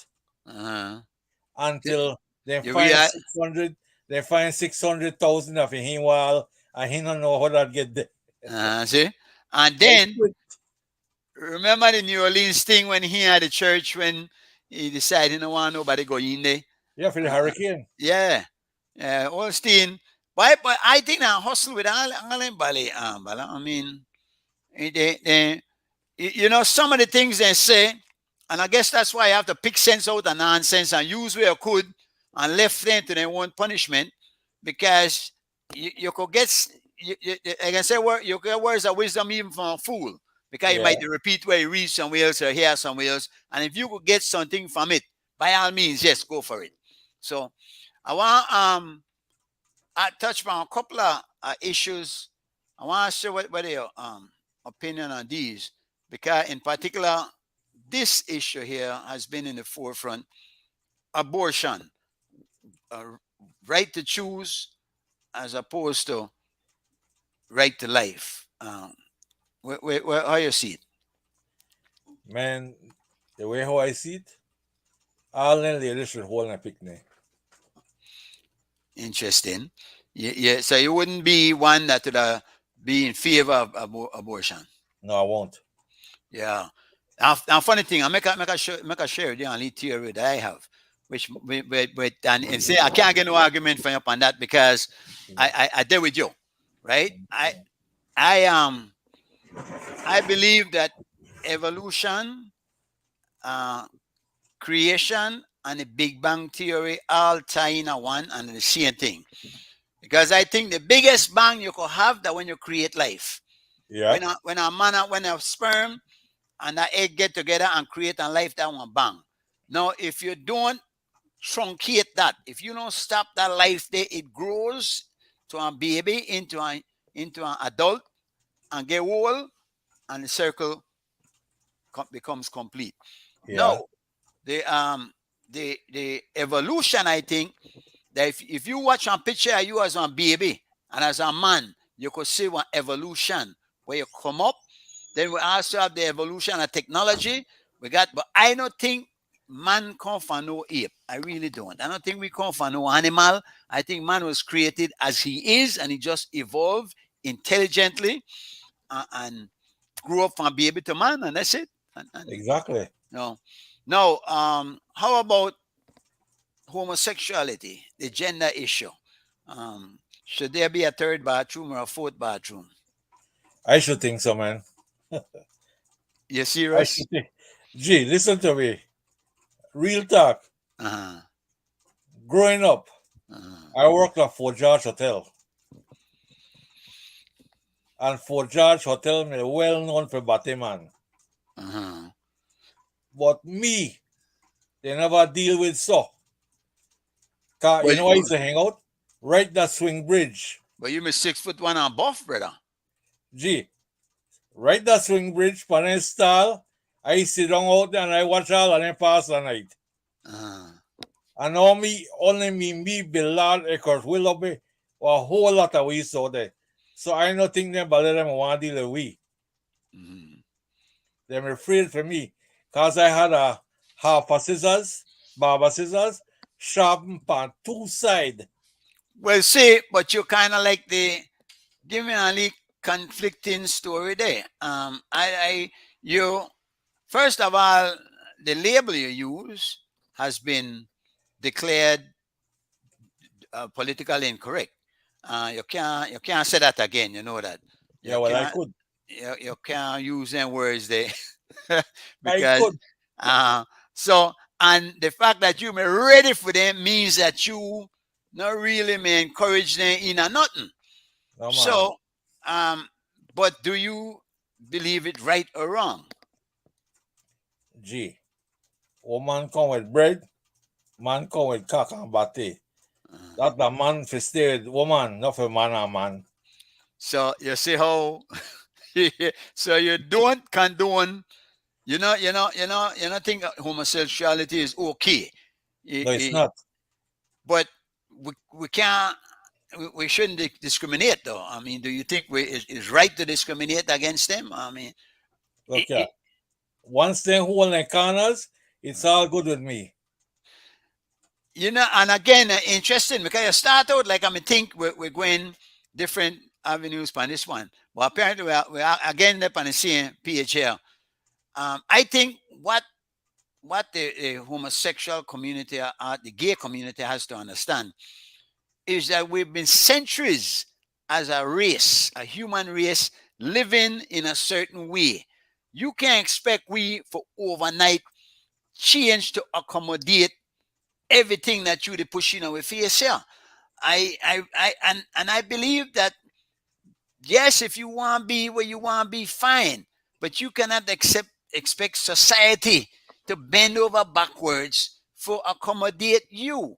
Uh-huh. until they You find rea- 600. They find 600,000 of him while and he don't know how that get there. See? And then remember the New Orleans thing when he had a church when he decided he don't want nobody go in there. Yeah, for the hurricane. Yeah. Olstein. But I think I hustle with all them ballet. I mean, you know, some of the things they say, and I guess that's why I have to pick sense out of nonsense and use where I could and left them to their own punishment, because you could get, I can say, you get words of wisdom even from a fool, because you Yeah. might repeat where you read somewhere else or hear somewhere else. And if you could get something from it, by all means, yes, go for it. So I want I touch on a couple of issues. I want to share what your opinion on these, because in particular, this issue here has been in the forefront. Abortion, right to choose as opposed to right to life. How you see it? Man, the way how I see it, all them ladies should hold a picnic. Interesting. Yeah. So you wouldn't be one that would be in favor of abortion. No, I won't. Yeah. Now funny thing, I make a share the only theory that I have, which and say I can't get no argument from you on that, because I did with you, right? I believe that evolution, creation, and the Big Bang theory all tie in a one and the same thing. Because I think the biggest bang you could have that when you create life. Yeah. When a sperm and that egg get together and create a life, that one bang. Now, if you don't truncate that, if you don't stop that life there, it grows to a baby into an adult and get old, and the circle becomes complete. Yeah. Now, the evolution, I think that if you watch a picture of you as a baby and as a man, you could see one evolution where you come up. Then we also have the evolution of technology. But I don't think man come from no ape. I really don't. I don't think we come from no animal. I think man was created as he is, and he just evolved intelligently and grew up from baby to man, and that's it. Exactly. No. Now, how about homosexuality, the gender issue? Should there be a third bathroom or a fourth bathroom? I should think so, man. You serious? Gee, listen to me. Real talk. Uh-huh. Growing up, I worked at Fort George Hotel. And Fort George Hotel is well known for Batman. Uh-huh. But me, they never deal with so. Cause you know I used to hang out? Right that swing bridge. But you must 6'1" and buff, brother. Gee, right that swing bridge, pan style. I sit down out there and I watch all of them pass the night. And now only me, Billard, Eckert, Willoughby, or a whole lot of we saw there. So I don't think them but them want to deal with we. They're afraid for me. Because I had a half a scissors, barber scissors, sharpened on two sides. Well, see, but you kind of like give me a conflicting story there. You first of all, the label you use has been declared politically incorrect. You can't say that again. You know that. I could. You can't use them words there. Because, I could. So, and the fact that you may ready for them means that you not really may encourage them in a nothing. No, so, But do you believe it right or wrong? G. Woman come with bread, man come with cock and batty. That the man for stay with woman, not for man and man. So you see how so you don't condone, you know think homosexuality is okay. No, it's not. But we can't we shouldn't discriminate though. I mean, do you think it's right to discriminate against them? I mean, Look here. Once they hold their corners, it's all good with me. you know, and again, interesting because you start out like I mean, think we're going different avenues on this one. But apparently, we are again up on the same page here. I think what the homosexual community, the gay community, has to understand is that we've been centuries as a race, a human race, living in a certain way. You can't expect we for overnight change to accommodate everything that you're pushing our face here. And I believe that yes, if you want to be where you want to be, fine, but you cannot expect society to bend over backwards for accommodate you.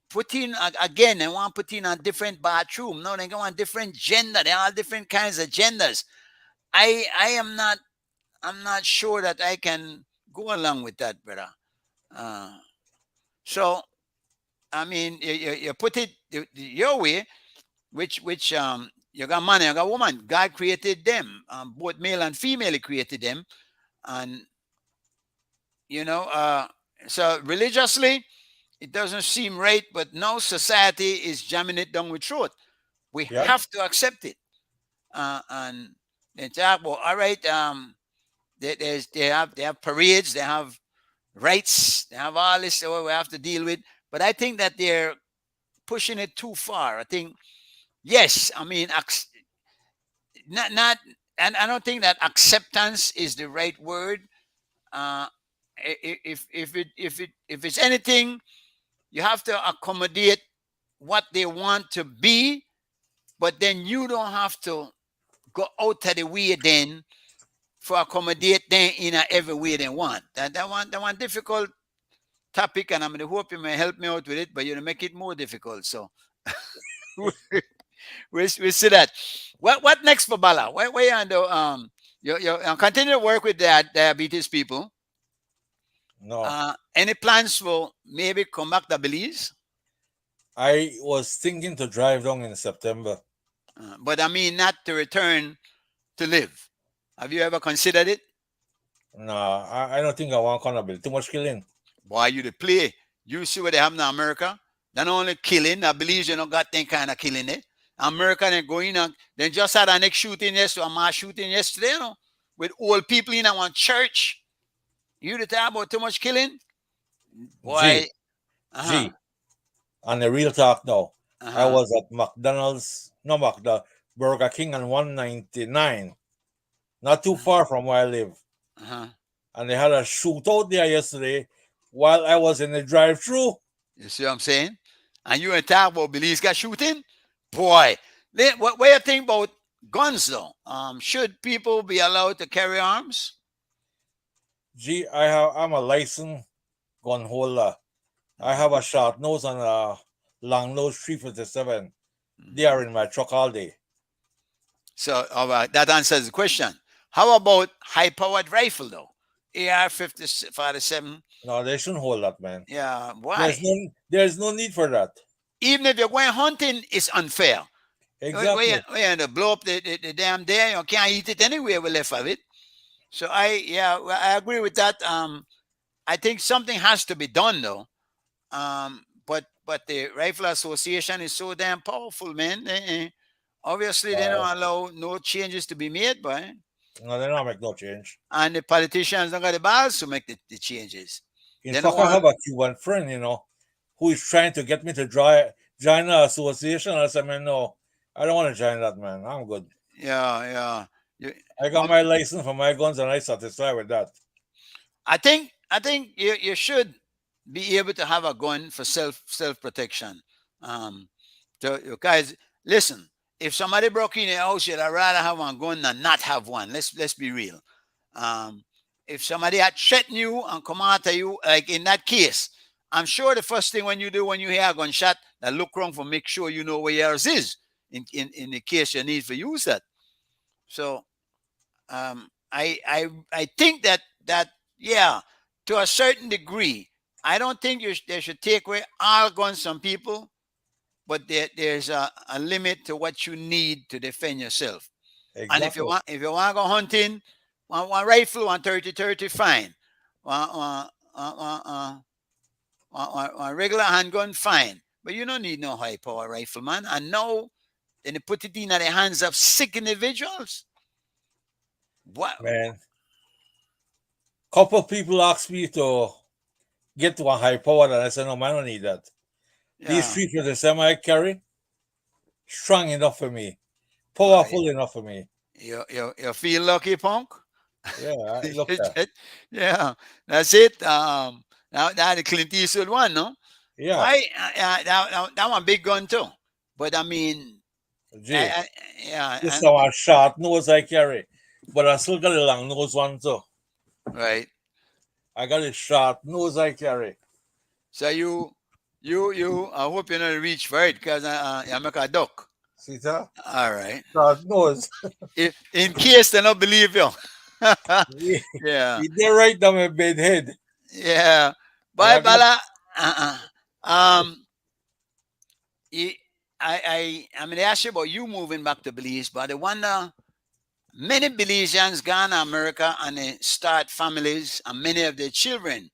Put in again, they want to put in a different bathroom. No, they want different gender. They are different kinds of genders. I am not. I'm not sure that I can go along with that, brother. So I mean, you put it your way, which you got man, you got woman. God created them, both male and female. He created them, and you know, so religiously, it doesn't seem right. But now society is jamming it down with truth. We have to accept it, and they talk about all right. They have parades, they have rights, they have all this that we have to deal with. But I think that they're pushing it too far. I think yes, I mean not and I don't think that acceptance is the right word. If it's anything, you have to accommodate what they want to be, but then you don't have to go out of the way then for accommodate them in every way they want. That one difficult topic, and I'm gonna hope you may help me out with it, but you make it more difficult. So we see that. What next for Bala? Where you under you continue to work with the diabetes people? No. Any plans for maybe come back to Belize? I was thinking to drive down in September. But I mean not to return to live. Have you ever considered it? No, I don't think I want to too much killing. Why you to play? You see what they have in America? Not only killing, I believe you don't got that kind of killing there. America they going on, they just had a next shooting yesterday, a mass shooting yesterday, you know, with old people in one church. You to talk about too much killing? Boy. G. On the real talk now. I was at McDonald's, Burger King on 199. Not too far from where I live. And they had a shootout there yesterday while I was in the drive-thru. You see what I'm saying? And you ain't talking about Belize got shooting? Boy, what do you think about guns though? Should people be allowed to carry arms? Gee, I'm a licensed gun holder. I have a short nose and a long nose 357. They are in my truck all day. So that answers the question. How about high-powered rifle though? AR-57. No, they shouldn't hold that, man. Yeah, why? There's no need for that. Even if you're going hunting, it's unfair. Exactly. We had to blow up the damn there. You can't eat it anywhere we left of it. So I agree with that. I think something has to be done though. But the Rifle Association is so damn powerful, man. Obviously, they don't allow no changes to be made, but no, they don't make no change. And the politicians don't got the balls to make the changes. In fact, I have a Cuban friend, who is trying to get me to join the association. I said, man, no, I don't want to join that, man. I'm good. Yeah. I got my license for my guns, and I'm satisfied with that. I think you should be able to have a gun for self protection. So you guys, listen. if somebody broke in your house, you'd rather have one gun than not have one. Let's be real. If somebody had threatened you and come after you, like in that case, I'm sure the first thing when you do when you hear a gunshot, that look around for make sure you know where yours is in the case you need to use that. So I think that yeah, to a certain degree, I don't think they should take away all guns from people, but there's a limit to what you need to defend yourself. Exactly. And if you want to go hunting, one rifle, 130, fine. One regular handgun, fine. But you don't need no high power rifle, man. And now, then they put it in the hands of sick individuals. What? Man, couple people asked me to get one high powered, and I said, no, man, I don't need that. Yeah. These 357 I carry, strong enough for me, powerful enough for me. You feel lucky, punk? Yeah, I look that. Yeah, that's it. Now the Clint Eastwood one, no? Yeah. Why? That one big gun too. But I mean, Gee, yeah. this is our short nose I carry, but I still got a long nose one too. Right. I got a short nose I carry. So you, I hope you don't reach for it because you make a duck. See that? All right. Short nose. In case they don't believe you. Yeah. They're right down my bed head. Yeah. Bye, Bala. I mean, they ask you about you moving back to Belize, but I wonder, many Belizeans gone to America and they start families, and many of their children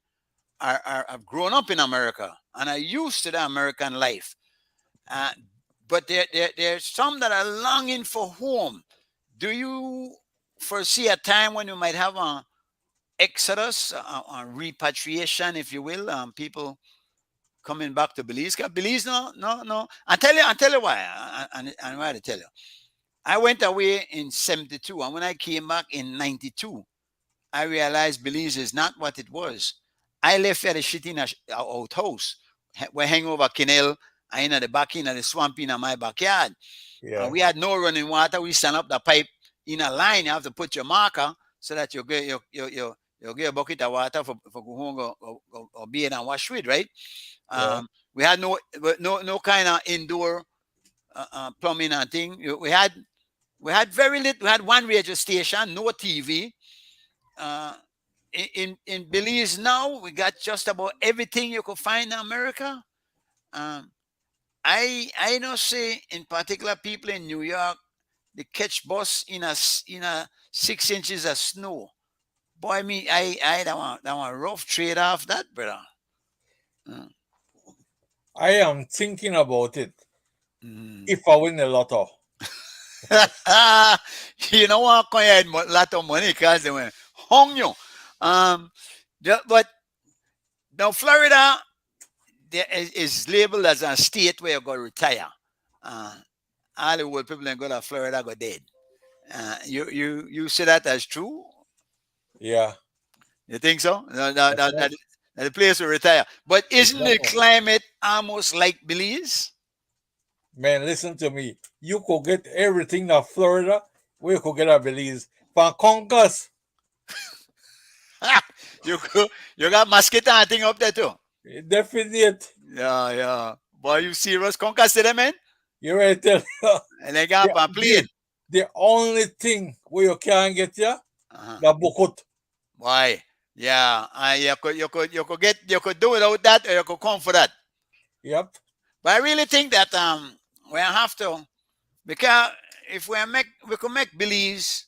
have grown up in America and are used to the American life. But there's some that are longing for home. Do you foresee a time when you might have an exodus, a repatriation, if you will, people coming back to Belize? Belize, no. I tell you why. And why to tell you. I went away in 72, and when I came back in 92, I realized Belize is not what it was. I left at the shit in a outhouse. We hang over canal, I in the back in the swamp in my backyard. Yeah. We had no running water. We stand up the pipe in a line. You have to put your marker so that you get a bucket of water for go home or be in and wash with, right? Yeah. We had no kind of indoor plumbing and thing. We had very little. We had one radio station, no TV. In Belize now, we got just about everything you could find in America. I know say in particular people in New York, they catch bus in a 6 inches of snow. Boy, me, I that one rough trade off that, brother. I am thinking about it. If I win the lotto. You know what? I had a lot of money because they went hung you. But now Florida is labeled as a state where you go retire. All the world people that go to Florida go dead. You say that as true? Yeah. You think so? That the place will retire. But isn't the climate almost like Belize? Man, listen to me. You could get everything in Florida where you could get a Belize. For Conquest. You got mosquito and thing up there too. Definitely. Yeah. Boy, you serious? Conquest them, man? You're right there. And they got a plane. The only thing where you can't get here, the Bukut. Why? Yeah. You could do without that, or you could come for that. Yep. But I really think that we have to, because if we could make Belize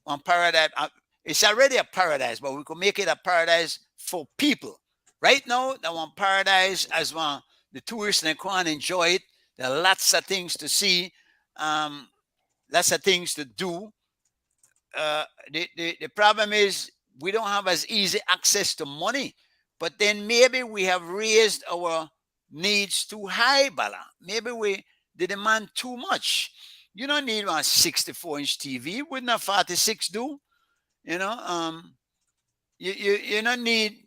one paradise. It's already a paradise, but we could make it a paradise for people. Right now, that one paradise as one the tourists they come and enjoy it. There are lots of things to see, lots of things to do. The problem is we don't have as easy access to money. But then maybe we have raised our needs too high, Bala. Maybe they demand too much. You don't need a 64-inch TV. Wouldn't a 46 do? You know, you don't need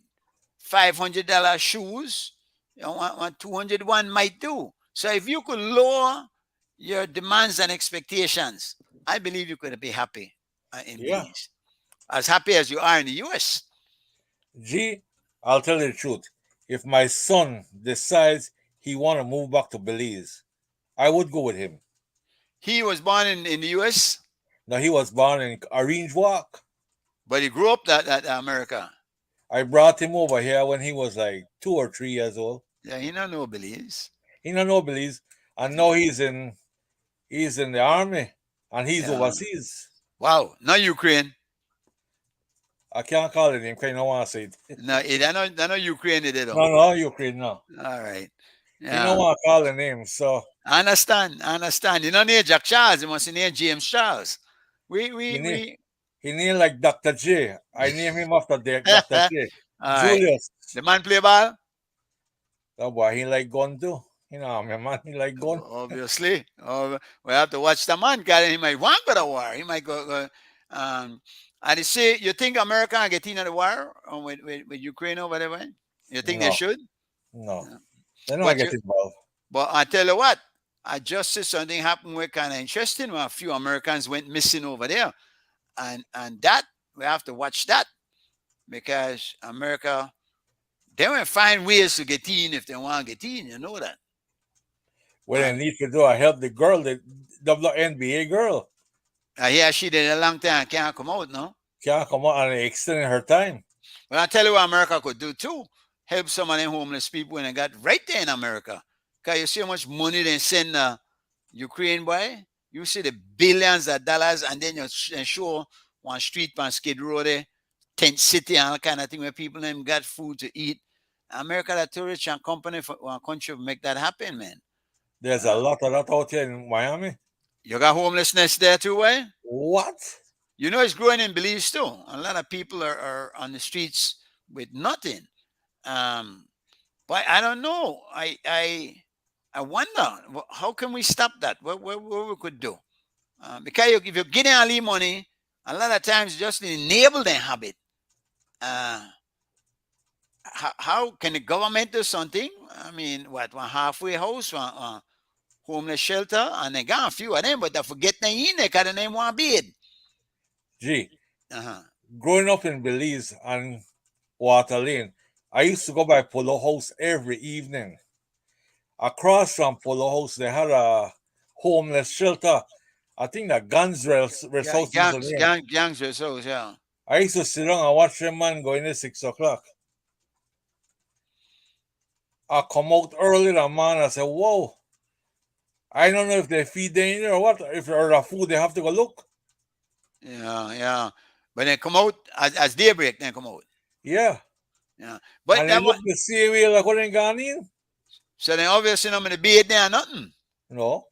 $500 shoes. You know, what 201 might do. So if you could lower your demands and expectations, I believe you could be happy in Yeah. Belize. As happy as you are in the US. G, I'll tell you the truth. If my son decides he want to move back to Belize, I would go with him. He was born in the US, Now, he was born in Orange Walk. but he grew up at America. I brought him over here when he was like 2 or 3 years old. Yeah, he don't know Belize. He don't know Belize, and now he's in the army and he's Yeah. overseas. Wow, not Ukraine. I can't call it him because I don't want to say it. No, I know Ukraine did it. No, Ukraine, no. All right. He Yeah. don't want to call the name, so I understand. You don't need Jack Charles, you must name James Charles. he named like Dr. J. I name him after Dr. J. All right. Julius. The man play ball? That boy, he like gun too. You know, my man, he like gun. Obviously. We have to watch the man, guy. He might want to go to war. He might go and they say, you think America can get into the war with Ukraine or whatever? You think they No. should? No. Yeah. They But don't get involved. But I tell you what, I just said something happened where kind of interesting where a few Americans went missing over there. And that, we have to watch that because America, they will find ways to get in if they want to get in. You know that. What they need to do, I help the girl, the WNBA girl. She did a long time, can't come out, no? Can't come out and extend her time. Well, I tell you what America could do too. Help some of them homeless people when they got right there in America. Because you see how much money they send Ukraine, boy. You see the billions of dollars, and then you show one street on Skid Row there, tent city and all kind of thing where people them got food to eat. America, that too rich and company for one country make that happen, man. There's a lot of that out here in Miami. You got homelessness there too, boy? What? You know it's growing in Belize too. A lot of people are on the streets with nothing. But I don't know. I wonder how can we stop that? What we could do? Because if you're getting all the money, a lot of times just enable the habit. How can the government do something? I mean, one halfway house, one homeless shelter, and they got a few of them, but they forget they in there because they want bed. Gee, growing up in Belize and Water Lane, I used to go by Polo House every evening. Across from Polo House, they had a homeless shelter. I think that Gangs Rest House. Gangs Rest House, yeah. I used to sit down and watch them man go in at 6 o'clock. I come out early that man, I say, whoa. I don't know if they feed them in there or what. If they're the food, they have to go look. Yeah. But they come out as daybreak, they come out. Yeah. Yeah. But and they look the same way like when they gone in. So they obviously not going to be there or nothing. No.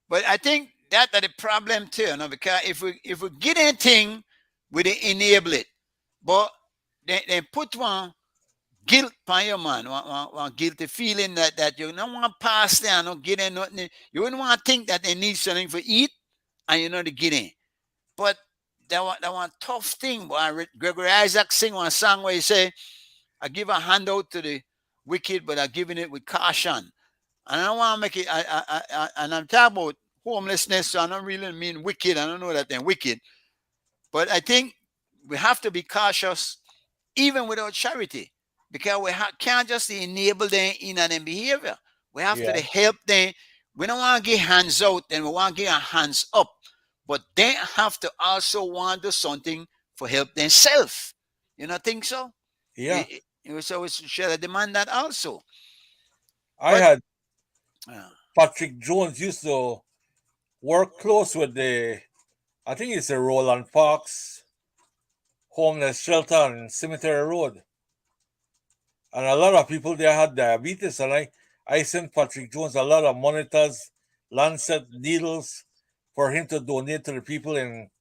But I think that's the problem too, you know, because if we get anything, we enable it. But they put one guilt on your man, one guilty feeling that you don't want to pass there, not get in nothing. You wouldn't want to think that they need something for eat and you know to get in. But that one tough thing. Boy, Gregory Isaac sing one song where he say, I give a handout to the wicked, but I'm giving it with caution. And I don't want to make it, and I'm talking about homelessness, so I don't really mean wicked. I don't know that they're wicked. But I think we have to be cautious even without charity, because we can't just enable them in their behavior. We have to help them. We don't want to get hands out, and we want to get our hands up. But they have to also want to do something for help themselves. You don't think so? Yeah. So we should demand that also. I had Patrick Jones used to work close with I think it's the Roland Parks homeless shelter on Cemetery Road. And a lot of people there had diabetes. And I sent Patrick Jones a lot of monitors, lancet, needles for him to donate to the people in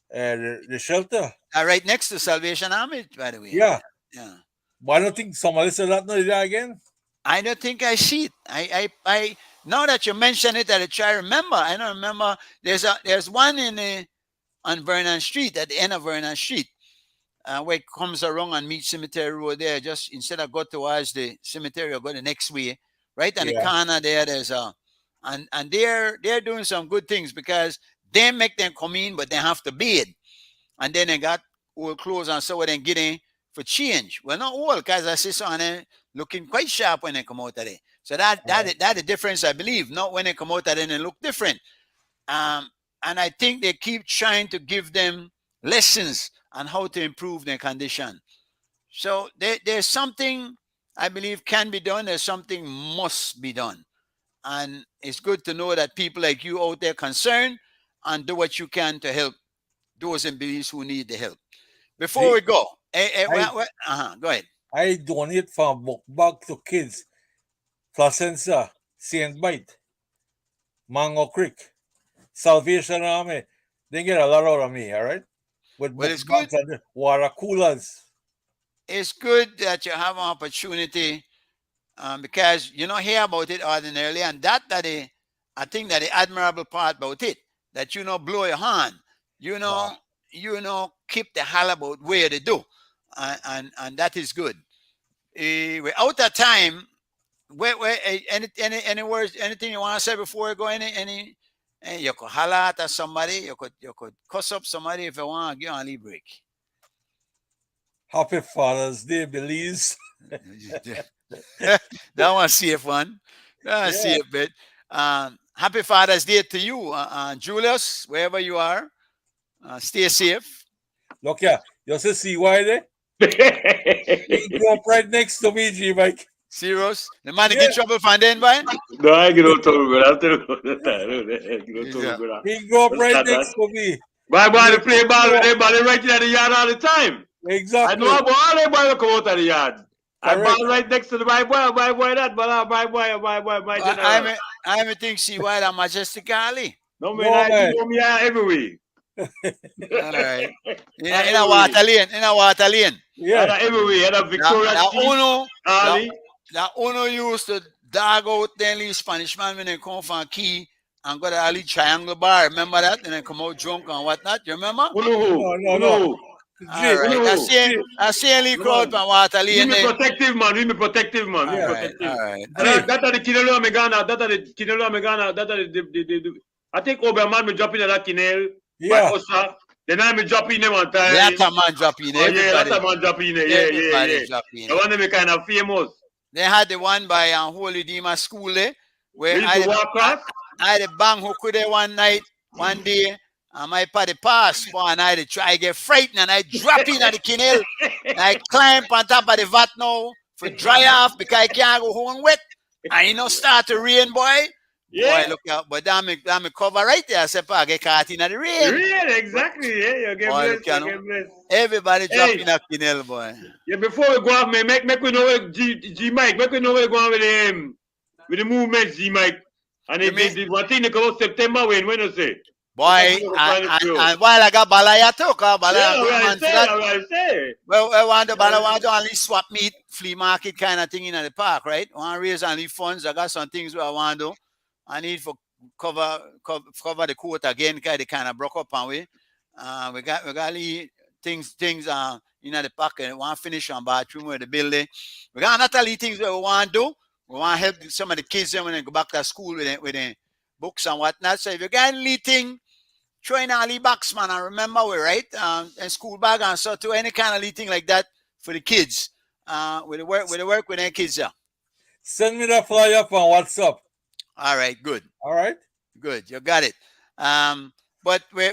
the shelter. Right next to Salvation Army, by the way. Yeah. Yeah. But I don't think somebody said that there again. I don't think I see it. I now that you mention it, I try to remember. I don't remember. There's one on Vernon Street, at the end of Vernon Street, where it comes around and meets Cemetery Road there. Just instead of go towards the cemetery, or go the next way. Right on the corner there's a and they're doing some good things because they make them come in, but they have to bid, and then they got old clothes and so then getting for change. Well, not all, because I see some of them looking quite sharp when they come out of there. So that the difference, I believe. Not when they come out of there and they look different. And I think they keep trying to give them lessons on how to improve their condition. So there's something I believe can be done. There's something must be done. And it's good to know that people like you out there concerned and do what you can to help those in Belize who need the help. Before we go, go ahead. I donate for a book bag to kids. Placentia, St. Bite, Mango Creek, Salvation Army. They get a lot out of me, all right? With Well, it's good. And water coolers. It's good that you have an opportunity because you don't hear about it ordinarily, and I think that the admirable part about it, that you know blow your hand, you know keep the hell about where they do, and that is good. We're out of time. Where any words, anything you want to say before we go? Any you could holler at somebody, you could cuss up somebody if you want to give on a break. Happy Father's Day, Belize. That one safe one. That safe bit. Happy Father's Day to you, Julius, wherever you are. Stay safe. Look here, you see why there? He grew up right next to me, G Mike. Serious? The man get trouble from then, boy? No, I get no trouble, brother. He grew up right next to me. My boy play ball with everybody right in the yard all the time. Exactly. I know about all the boys come out of the yard. I ball right next to the my boy that, but my boy. I think see why that Majestic Ali. No man, I know me every week. All right. In a water lane. Yeah, every week. And a Victoria. That Uno used to dog out then Spanish man when they come from Key and got a little triangle bar. Remember that? And then come out drunk and whatnot. You remember? No. All right. I see a little crowd from water lane. We protective man. All right. That are the Kinelo Megana. I think Oberman me drop in that Kinel. Yeah. Then I me drop in them one time. That man drop in. That man drop in. Yeah. The one that me kind of famous. They had the one by Holy Dima School there, where I had a bang hook there one day, and my party passed for, and I had to try to get frightened, and I drop in at the canal, and I climb on top of the vat now for dry off because I can't go home wet. And start to rain, boy. Yeah. Boy, look out, but that me cover right there. I said, I get caught in the rain. Rain, exactly. Yeah, you get blessed. Everybody drop in a canal, boy. Yeah, before we go off, man, make we know where G Mike, make we know where we go on with the movement, G Mike. And the one thing they come out September when you say. Boy, and while I got Balaya too, Well, I want to only swap meat, flea market kind of thing in the park, right? I want to raise only funds. I got some things where I want to do. I need for cover the court again because they kind of broke up on we. We got things in the pocket. We want to finish on bathroom with the building. We got another things that we want to do. We want to help some of the kids when they go back to school with the books and whatnot. So if you got anything, throw in a box, man. And remember we right and school bag and so to any kind of thing like that for the kids. With the work with their kids. Yeah. Send me the flyer up on WhatsApp. All right, good. All right, good. You got it. But we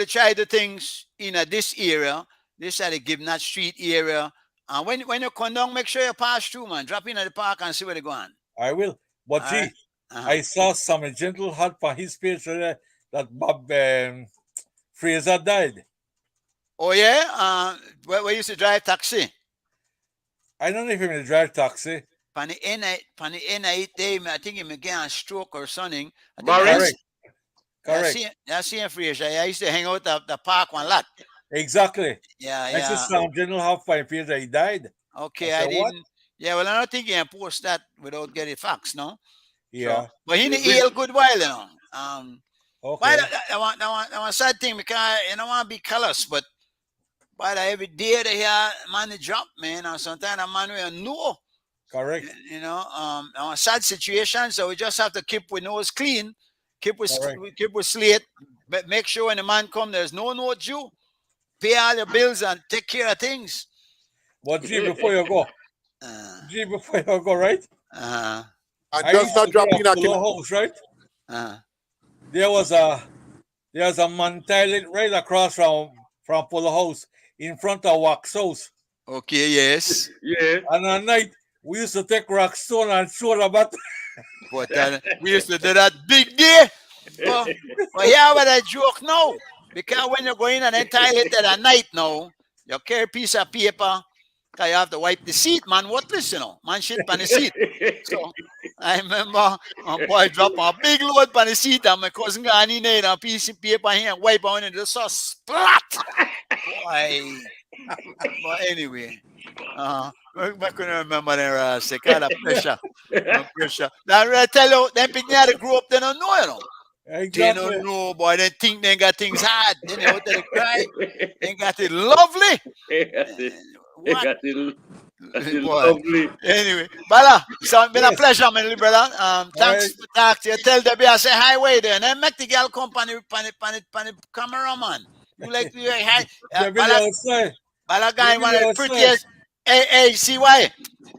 try the things in this area. This at the Gibnut Street area. And when you come down, make sure you pass through, man. Drop in at the park and see where they go on. I will. But I saw some gentle hat for his page that Bob Fraser died. Oh yeah. Where used to drive taxi. I don't know if he may drive taxi. Pan the N8 day, I think he may get a stroke or something. Correct. I see him Fraser. I used to hang out at the park one lot. Exactly. Yeah. I just some general half by Fraser he died. Okay, I didn't. What? Yeah, well, I don't think he can post that without getting facts, no. Yeah. So, but he a good while, you know. Okay. I want sad thing because I don't want to be callous, but every day they hear man drop, man, and sometimes a man will know. Correct. You know, a sad situation. So we just have to keep with nose clean, keep with slate, but make sure when the man come, there's no note due. Pay all your bills and take care of things. But G, before you go, right? Uh-huh. I just not dropping a house, right? Uh-huh. There's a man toilet right across from Polo House in front of Wax House. Okay, yes. Yeah. And at night, we used to take rock stone and throw the bat. But we used to do that big day. But here what I joke now. Because when you go in and toilet at night now, you carry a piece of paper, because you have to wipe the seat, man. What this, you know? Man shit on the seat. So I remember a boy drop a big load on the seat and my cousin got in there a piece of paper here and wipe on it. Just so splat. Boy. But anyway, I couldn't remember there. Kind of pressure. Pressure. Now I tell you, them people that grew up, they don't know, you know. Exactly. They don't know, boy. They think they got things hard. Then they want to cry. They got it lovely. They got it lovely. Anyway, Bala, so it's been a pleasure, my little brother. Thanks for talking to you. Tell Debbie I say highway there. And then make the girl come on the cameraman. You like to hear hi. Bala guy, one of the prettiest. Hey, see why?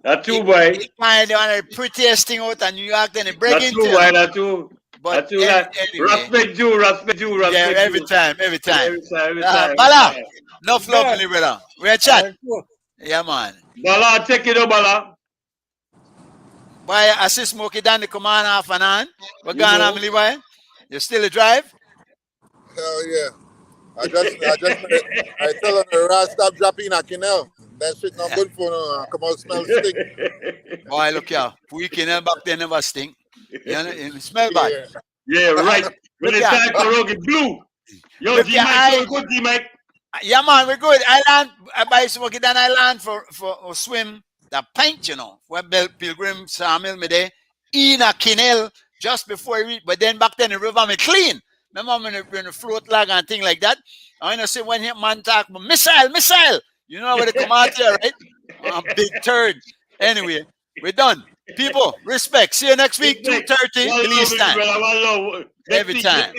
That's too, boy. One of the prettiest thing out in New York, then they break into. That's too, boy. That's too. But anyway, respect you. Yeah, every time. Bala, no flop, my brother. We're chat. Yeah, man. Bala, take it up, Bala. Boy, I see Smokey down the command half an hour. What going on, boy? You still a drive? Hell yeah. I tell her to stop dropping a canal. That shit not good for no. Come out, smell stink. Boy, look here. We canal back there never stink. You know, it smell bad. Yeah, right. When it's time for Rocky Blue. Yo, G-Mike, good, G-Mike. Yeah, man, we're good. I buy Smokey down Island for swim. The pint, you know, where Pilgrim Samuel me there in a canal just before we reach. But then back then the river me clean. Remember when the float lag and thing like that. I know say when man talk about missile. You know where they come out here, right? Big turd. Anyway, we're done. People, respect. See you next week, 2:30, release time. Every time.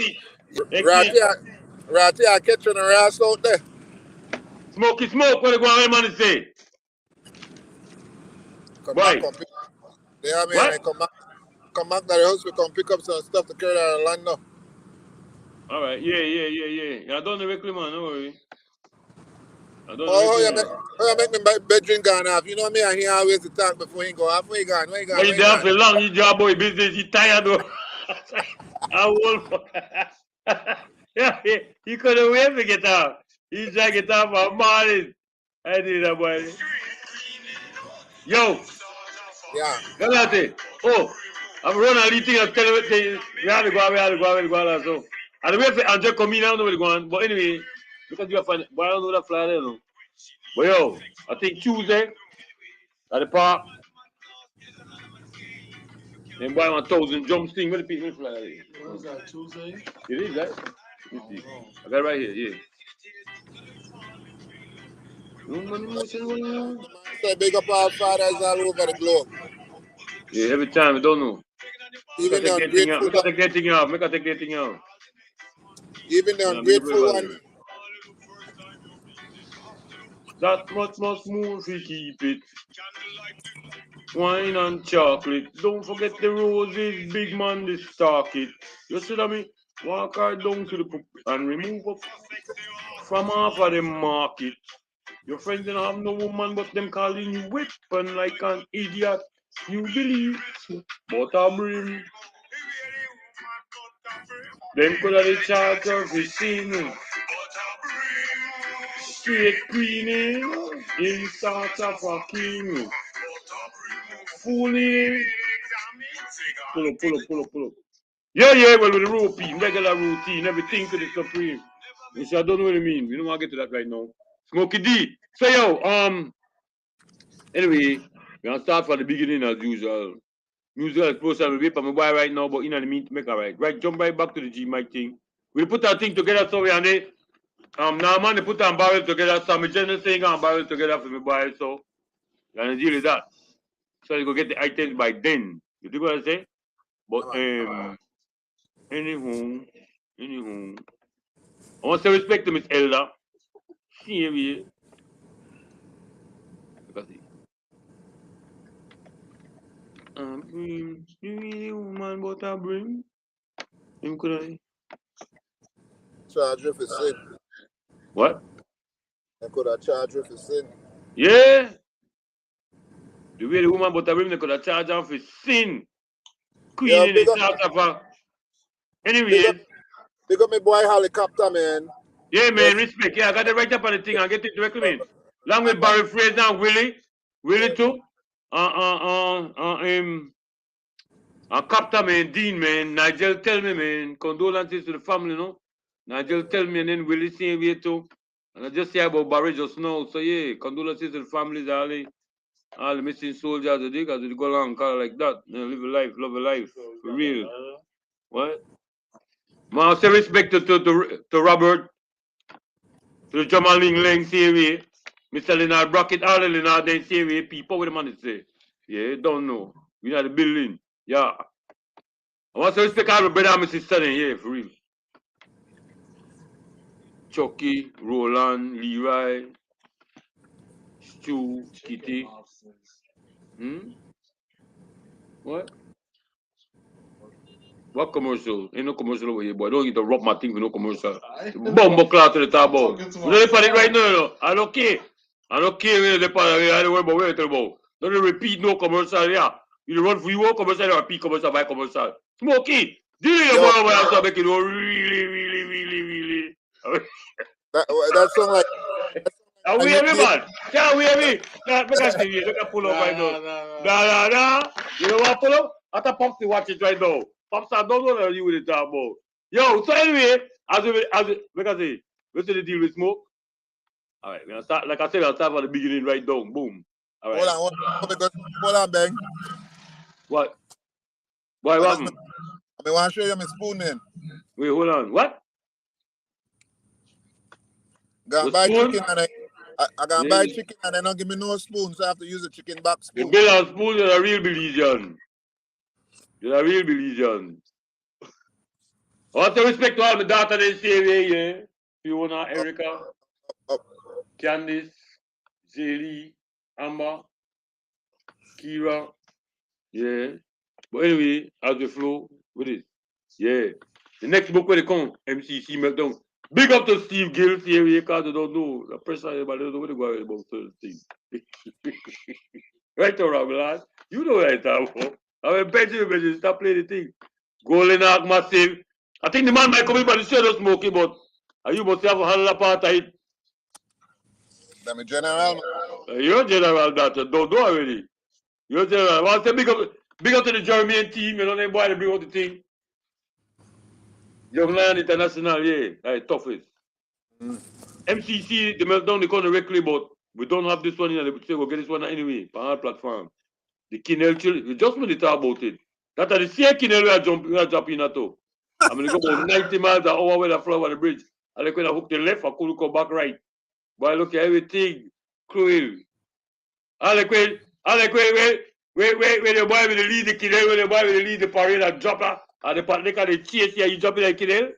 Right here, I catch you on the ass out there. Smokey smoke, what the guy man say? Come back, they have me and come back to the house, we come pick up some stuff to carry out of land now. Alright, yeah. I don't know the man, no worry. You make me bedroom gone off. You know me, and he always to talk before he go off. Where you gone? When you down for long, you job boy business, you tired though. I won't. Yeah, he couldn't wait to get out. He tried to get out for morning. I did that, boy. Yo. Yeah. Come out there. Oh, I'm running a little thing. I'm telling you, we have to go. So, and the way for Andre come in, I don't know where to go on. But anyway, because you have to find, but I don't know that fly there, no. But yo, I think Tuesday at the park. Then buy 1,000 jump sting. Where the people fly there? What is that, Tuesday? It is, right? I got it right here, yeah. Say big up all fathers all over the globe. Yeah, every time, I don't know. Even the ungrateful. Make I take that thing out. Even the ungrateful one. That much more if we keep it. Wine and chocolate. Don't forget the roses, big man, they stock it. You see that me? Walk her down to the poop and remove up from half of the market. Your friends don't have no woman, but them calling you weapon like an idiot. You believe, but I'm real. Them could have the charge of the scene. Straight queenie, in sort of a king. Fooling. Pull up. Yeah, well, with the routine, regular routine, everything to the supreme. Which I don't know what I mean. We don't want to get to that right now. Smokey D. So, yo, anyway, we're going to start from the beginning as usual. Musical exposure, we wait for my boy right now, but in the meantime, make a right, jump right back to the G-Mike thing. We put our thing together, so we are there. Now, man, they put our barrel together, so my general saying our barrel together for my boy, so, and deal with that. So you go get the items by then. You think what I say? But anywho, I want to respect to Miss Elder. See me. You really woman but I bring. Him could I charge you for sin. what? They could have charged you for sin. Yeah. The way the woman but I bring they could have charged her for sin. Queen Yeah, in the South Africa. Anyway. Big up my boy helicopter, man. Yeah, man, respect. Yeah, I got to write up on the thing and get it directly, man. Along with Barry Fraser and Willie too. Captain, man, Dean, man. Nigel tell me, man. Condolences to the family, no? Nigel tell me, and then Willie same way too. And I just say about Barry just now. So yeah, condolences to the families, all the missing soldiers, because they go along kind of like that. You know, live a life, love a life. For real. What? Man, I say respect to Robert. To the Jamal Ling same way. Mr. Leonard Brackett, all the Leonard then same way. People with the money say. Yeah, don't know. We know the building. Yeah. I want to respect all the brother and my sister then, yeah, for real. Chucky, Roland, Leroy, Stu, Kitty. What? What commercial? Ain't no commercial over here, boy. Don't get to rub my thing with no commercial. Bumbo cloth to the top about. You know it right now, no? I don't care. I don't care where they put it. I don't worry about where it's about. Don't repeat no commercial, yeah. You run for your commercial or repeat commercial by commercial. Smokey, do you know what I'm talking about? Really. That sound like. Are we every man? Yeah, we every. Look at TV. Look at pull up right now. Nah. You know what pull up? I thought Pops to watch it right now. Pops, I don't know what you with the talk about. Yo, so anyway, as like I say, let's see the deal with Smoke. All right, we're gonna start. Like I said, I'll start from the beginning right down. Boom. All right. Hold on, Ben. What? Why? What? I want to show you my spoon then. Wait, hold on. What? Go buy chicken and I got buy chicken and they don't give me no spoon, so I have to use a chicken box spoon. The bill spoon is a real Belizean. You're a real Belizean. I want to respect to all the daughter they say, yeah. Fiona, Erica, Candice, Zaylee, Amber, Kira. Yeah. But anyway, as we flow with it. Yeah. The next book where they come, MCC Meltdown. Big up to Steve Gill, here because they don't know. The pressure, everybody don't know what they're going about certain things. Right or wrong, lad? You know what I'm talking about. I mean, Benjamin, stop playing the thing. Golden Ark massive. I think the man might come in by the shadow smoking, but you must have a handle apart of it. I'm a general. You're general, that don't know already. You're general. I want to say big up to the German team, you know, they boy to bring out the thing. Young Lion International, yeah, right, toughest. MCC, the Meltdown, they come directly, but we don't have this one here. They say we'll get this one anyway on our platform. The Kinel children, we just want to talk about it. That are the same Kinel we are jumping at all. I'm going to go about 90 miles an hour when I fly over the bridge. And they're going to hook the left, I could go back right. But look at everything, cruel. I like when the boy will lead the Kinel, when the boy will lead the parade and drop her, and the parade can chase you, you jump in the Kinel.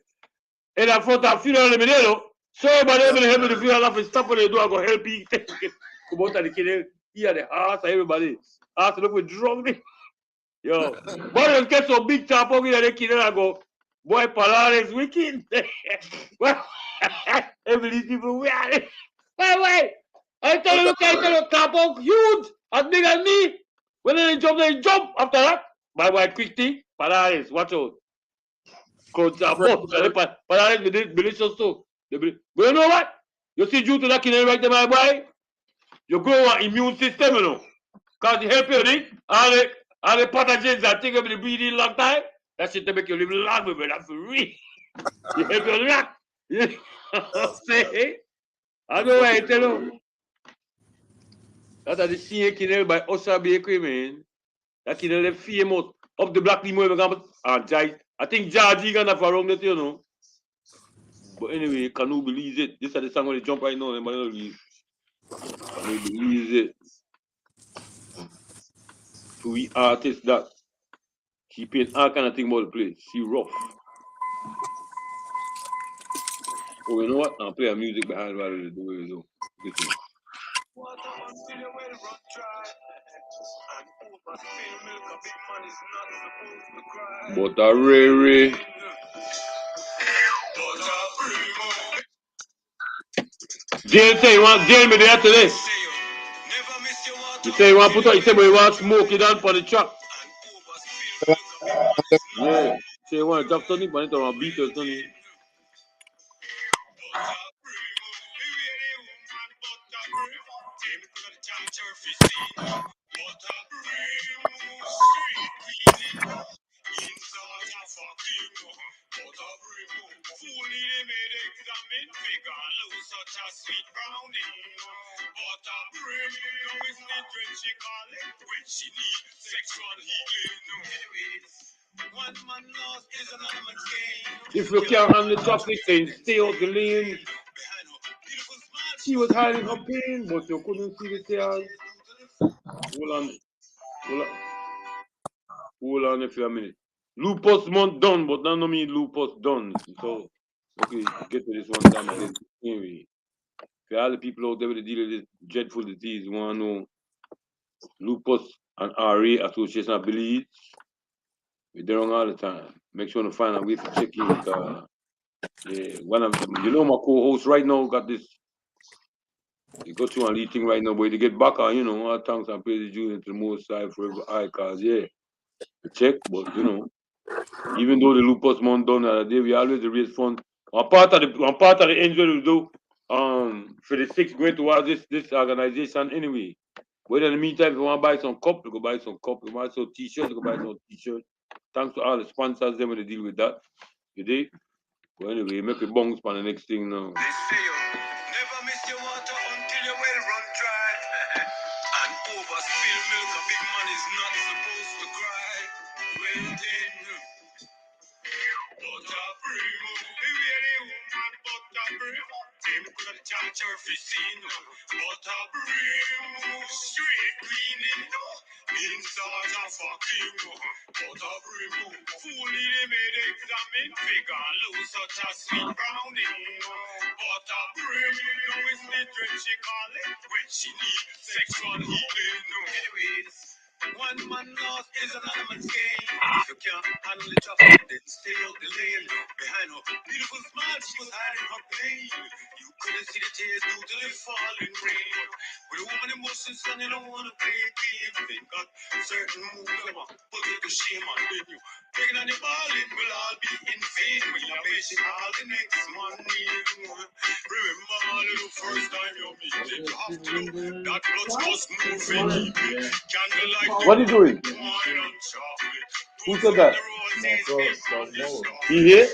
And I front of funeral in the middle. So everybody will help me the funeral off and stop what they do, I go help you. Come out of the Kinel, here the house, everybody. Ask look with drunk me. Yo, boy, just get some big top over there, the Kinel, I go, boy, Palares wicked. Well, every these people, wait. I tell you, top huge, as big as me. When they jump after that. My boy, quick thing, Palares, watch out. Palares, delicious too. But you know what? You see, due to that Kinel right there, my boy, you grow an immune system, you know. Because it help you, all the pathogens that take up the breathing long time, that shit to make you live long, baby. That's for real. You help you lot. You know say? I know why I tell you. That's the same Kinel by Usher Bakery, man. That Kinel is famous. Up the black limo, I think Georgie gonna have around it, you know. But anyway, can you believe it? This is the song where they jump right now, and can you believe it? So we artists that she paint all kind of thing about the place. She rough. Oh, you know what? I'll play her music behind while they do it. So listen. But a Ray. Jail say you want jail me there today. You say you want to put out, you say but you want to smoke it down for the truck. Yeah. Say you want to drop something, but you want to beat or something. If you can't handle the traffic, then stay out the lane. She was hiding her pain, but you couldn't see the tears. Hold on for a minute. Lupus month done, but that no mean lupus done. So, okay, get to this one time again. Anyway, for all the people out there with the deal with this dreadful disease, you want to know lupus and RA Association of Belize. We're there all the time. Make sure to find a way to check it. Yeah, one of them, you know, my co-host right now got this. He got through on thing right now, but they get back on, you know, all thanks and praise due to the most side for every eye, cause yeah, check, but you know, even though the lupus month done the other day, we always raise funds. One part of the angel we do for the six going towards this organization anyway. But in the meantime, if you want to buy some cup, you go buy some cup. If you want some t-shirts, you go buy some t-shirts. Thanks to all the sponsors, them when they deal with that. You dig? But anyway, make a bounce for the next thing now. Never miss your water until your well run dry. And overspilled milk, a big man is not supposed to cry. Well then, butter brim, really woman butter brim. Them could have charged her for sin. Butter brim, straight cleaning, inside a fucking butter brim. Fully they made examine figure, lose such a sweet brownie. Butter brim, no it's literally she call it when she need sexual healing. Anyways. One man lost is another man's gain. If you can't handle the traffic, then stay out the lane. Behind her beautiful smile, she was hiding her pain. You couldn't see the tears due to the falling rain. With a woman emotions and you don't want to play a game. They got certain moves that will put you to shame and then you breaking on your ball, it will all be in vain. When you're wasting all the next money. Remember all the first time you meet it. You have to know that blood's just moving. Candlelight. What are you doing? Who said that? He here?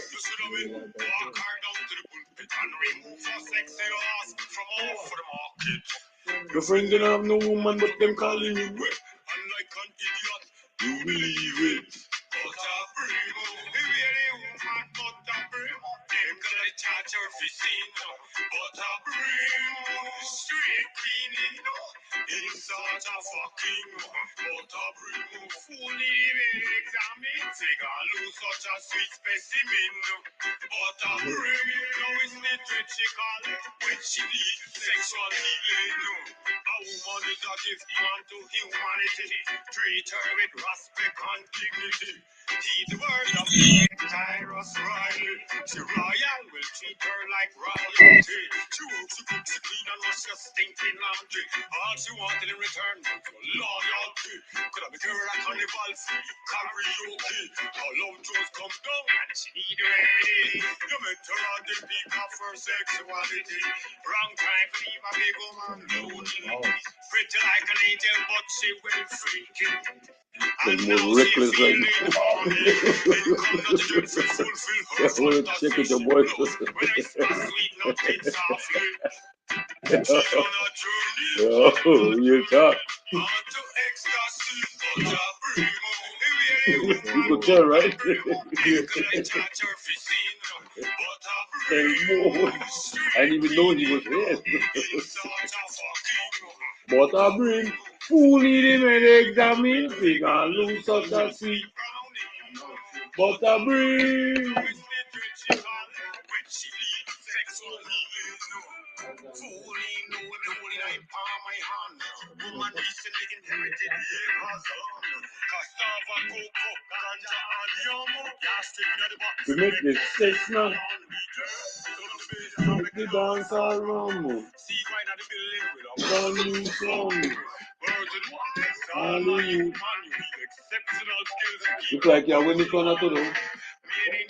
Your friend didn't have no woman, but them calling you. Unlike an idiot, you believe it. Straight cleaning, inside a fucking butter brim. Fully examine, take a look such a sweet specimen. Butter brim, now it's literally she call it when she need sexual healing. A woman is a gift unto humanity. Treat her with respect and dignity. Heed the word of Tyrus Riley. She royal will treat her like royalty. She works to cook, she clean and wash your stinking laundry. All she wanted in return was your loyalty. Could have been her like carnival free karaoke. Her love just come down and she need a remedy. You met her on the peak of her sexuality. Wrong time to leave a big woman lonely. Pretty like an angel, but she will freak it. It's more reckless like check with your boy. Oh, you talk. You could tell, right? I didn't even know he was here. Butter brim. Fool need him and examine, big and loose such a sea. But a breeze. To make this sex now. Make the dance all wrong. Don't you song. Look like you're winning corner to them.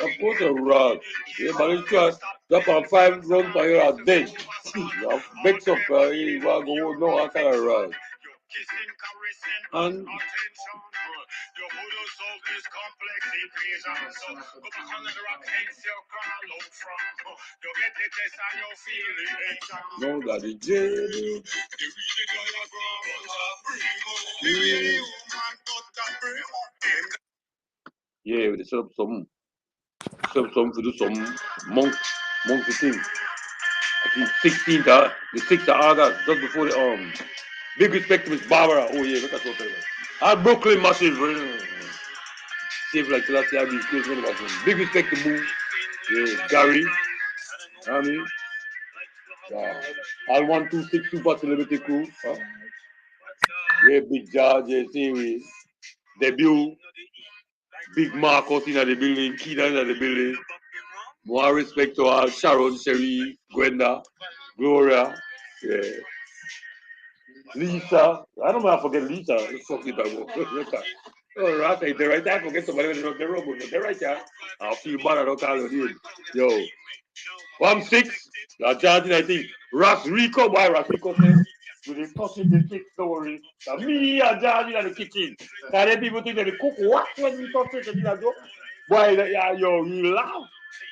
Of course a rod. Yeah, but it's just drop on 5 runs and you're dead. You have mixed up, you want to go no I kind of rod. And no that the jail. Yeah, they set up some to do some monkey thing. I think 16th, the 6th of August, just before the big respect to Miss Barbara. Oh yeah, look at what I'm Brooklyn massive. Safe like the last year I've been crazy. Big respect to Boo. Yeah, Gary. I mean, all 126 Super Celebrity Crew. Yeah, Big George, yeah, Series. Debut. Big Marcos in the building, Keenan in the building. More respect to all Sharon, Sherry, Gwenda, Gloria, yeah. Lisa. I don't want to forget Lisa. Fuck it up. Oh, Ross ain't there right there. I forget somebody when they're on the road, but they're right there. I'll feel bad. I don't call you. Yo. 1-6. Charging, I think. Ross Rico, boy, Ross Rico says, with the touching the kick story. Me and Charging in the kitchen. And then people think that they cook what when we touch it? Boy, yo, you laugh.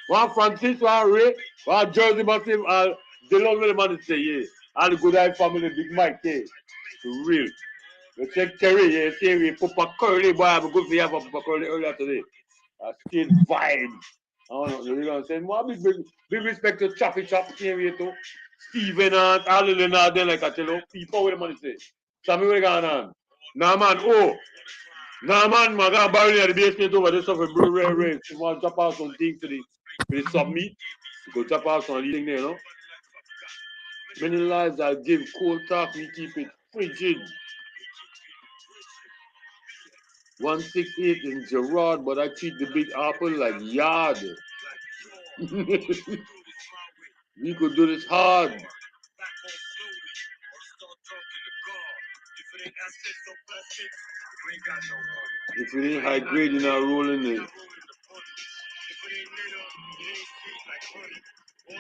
One Francis, one Ray, one Jersey Massive, and the long man say, yeah. And the good eye family, Big Mike, yeah. For real. You check Terry, yeah, Terry, Papa Curly, boy, I'm good for you for Papa Curly earlier today. Still vibe. I don't know, you know what I'm saying? Well, big respect to Chappy Chop, Terry, too. Steven and all of them out there, like I tell you, people with the money say. Tell me what's going on. Nah, man, Nah, man, I'm going to barrel at the basement over this stuff with Blue Ray Ray. You want to drop out some things to the submit? You go drop out some thing there, you know? Many lives I give, cold talk, we keep it frigid. 168 in Gerard, but I treat the Big Apple like yard. We could do this hard. If it ain't high grade, you're not rolling it.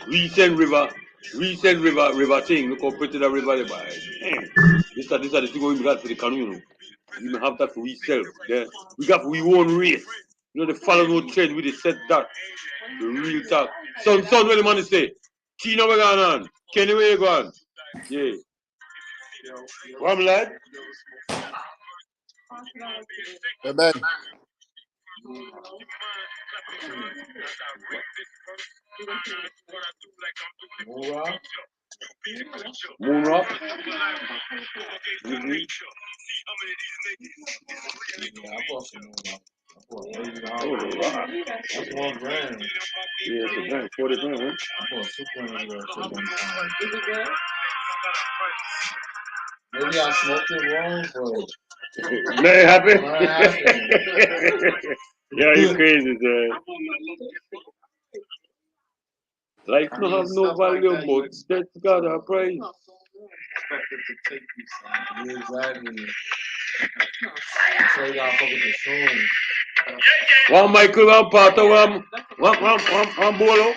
Recent river thing. Look how pretty that river is. This is the thing we got for the canoe, you know. We don't have that for ourselves. Yeah. We got for our own race. You know, the follow no trend with the set that. The real talk. Son, what the man say? Tina, what's going on? Kenny, where you going? Yeah. One lad. Hey, man. Moonrock. Oh, that's $1 grand. Yeah, it's a grand, 40 grand, huh? I bought $2 Is it good? Maybe I smoked it wrong, but Nothing happened. Yeah, you crazy, sir. Life no have no value, but that's got a price. Exactly. So you gotta fuck with the soon. One Michael, one Pato, one Bolo,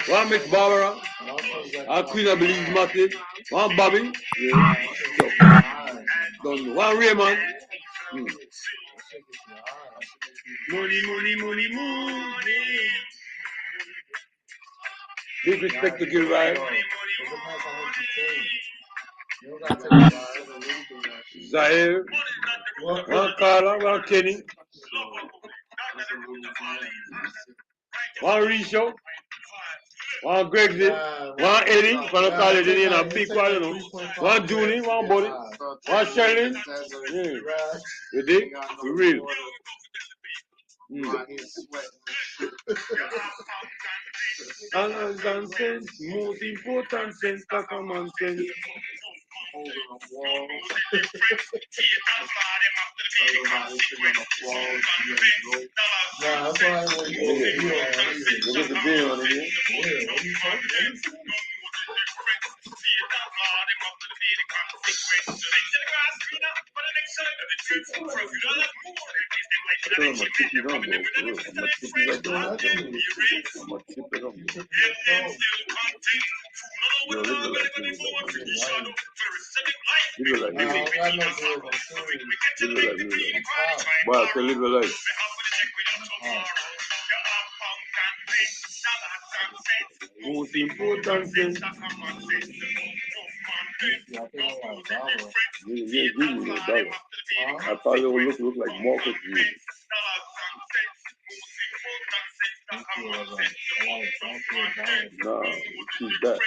one Miss Barbara, one Queen of Belize Martin, one Bobby, yeah. One Raymond. Money. Big respect to Gilroy. Zahir, one Carla, one Kenny, one Risho, One Greg, one Eddie, from the college, in a big one, you know. One Julie, one Buddy, one Sherlin. Yeah. You dig? We real. Understand sense, most important sense, that's common sense. Yeah, that's why I went Look at the beer on again. Most important thing. Yeah, give me a dollar. I thought it would look like market to you. No, keep that.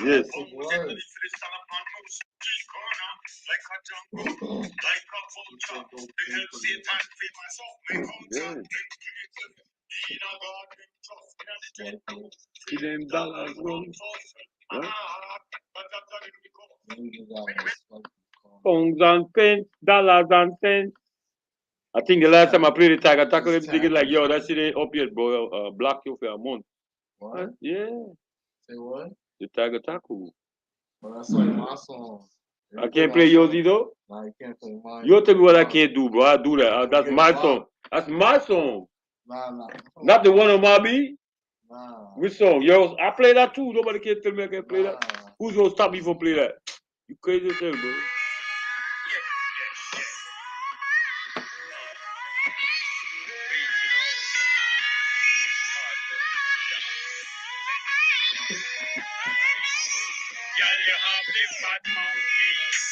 Yes. See them dollars run. Huh? Pounds and pence, dollars and cents. I think the last time I played the Tiger Tackle, I'm thinking like, yo, that shit ain't up yet, bro. Block you for a month. What? Yeah. Say what? The Tiger Tackle. Well, that's like my song. I can't play yours either? Nah, you can't play mine. You tell me what I can't do, bro. I do that. That's my song. That's my song. Nah. Not the one on my beat. Nah. Which song? Yo, I play that too. Nobody can tell me I can't play that. Who's gonna stop me from playing that? You crazy as hell, bro.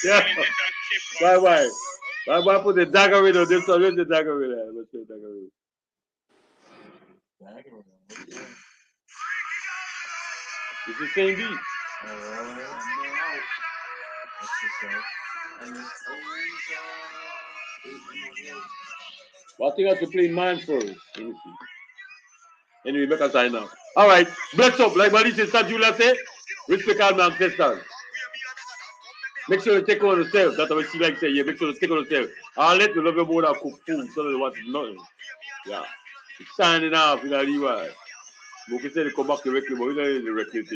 Yeah. Bye. Put the dagger in on this one. Where's the dagger in there? Let's say dagger in. It's the same beat. Well, I think I have to play mine first. Let me see. Anyway, make a sign now. All right. Bless up. Like my sister Julia said, respect all my ancestors. Make sure you take on yourself. That's what she like to say. Yeah, make sure you take on yourself. I'll let you love your mother cook food so they want nothing. Yeah. It's signing off in a leeway. But we say they come back directly, but we don't directly.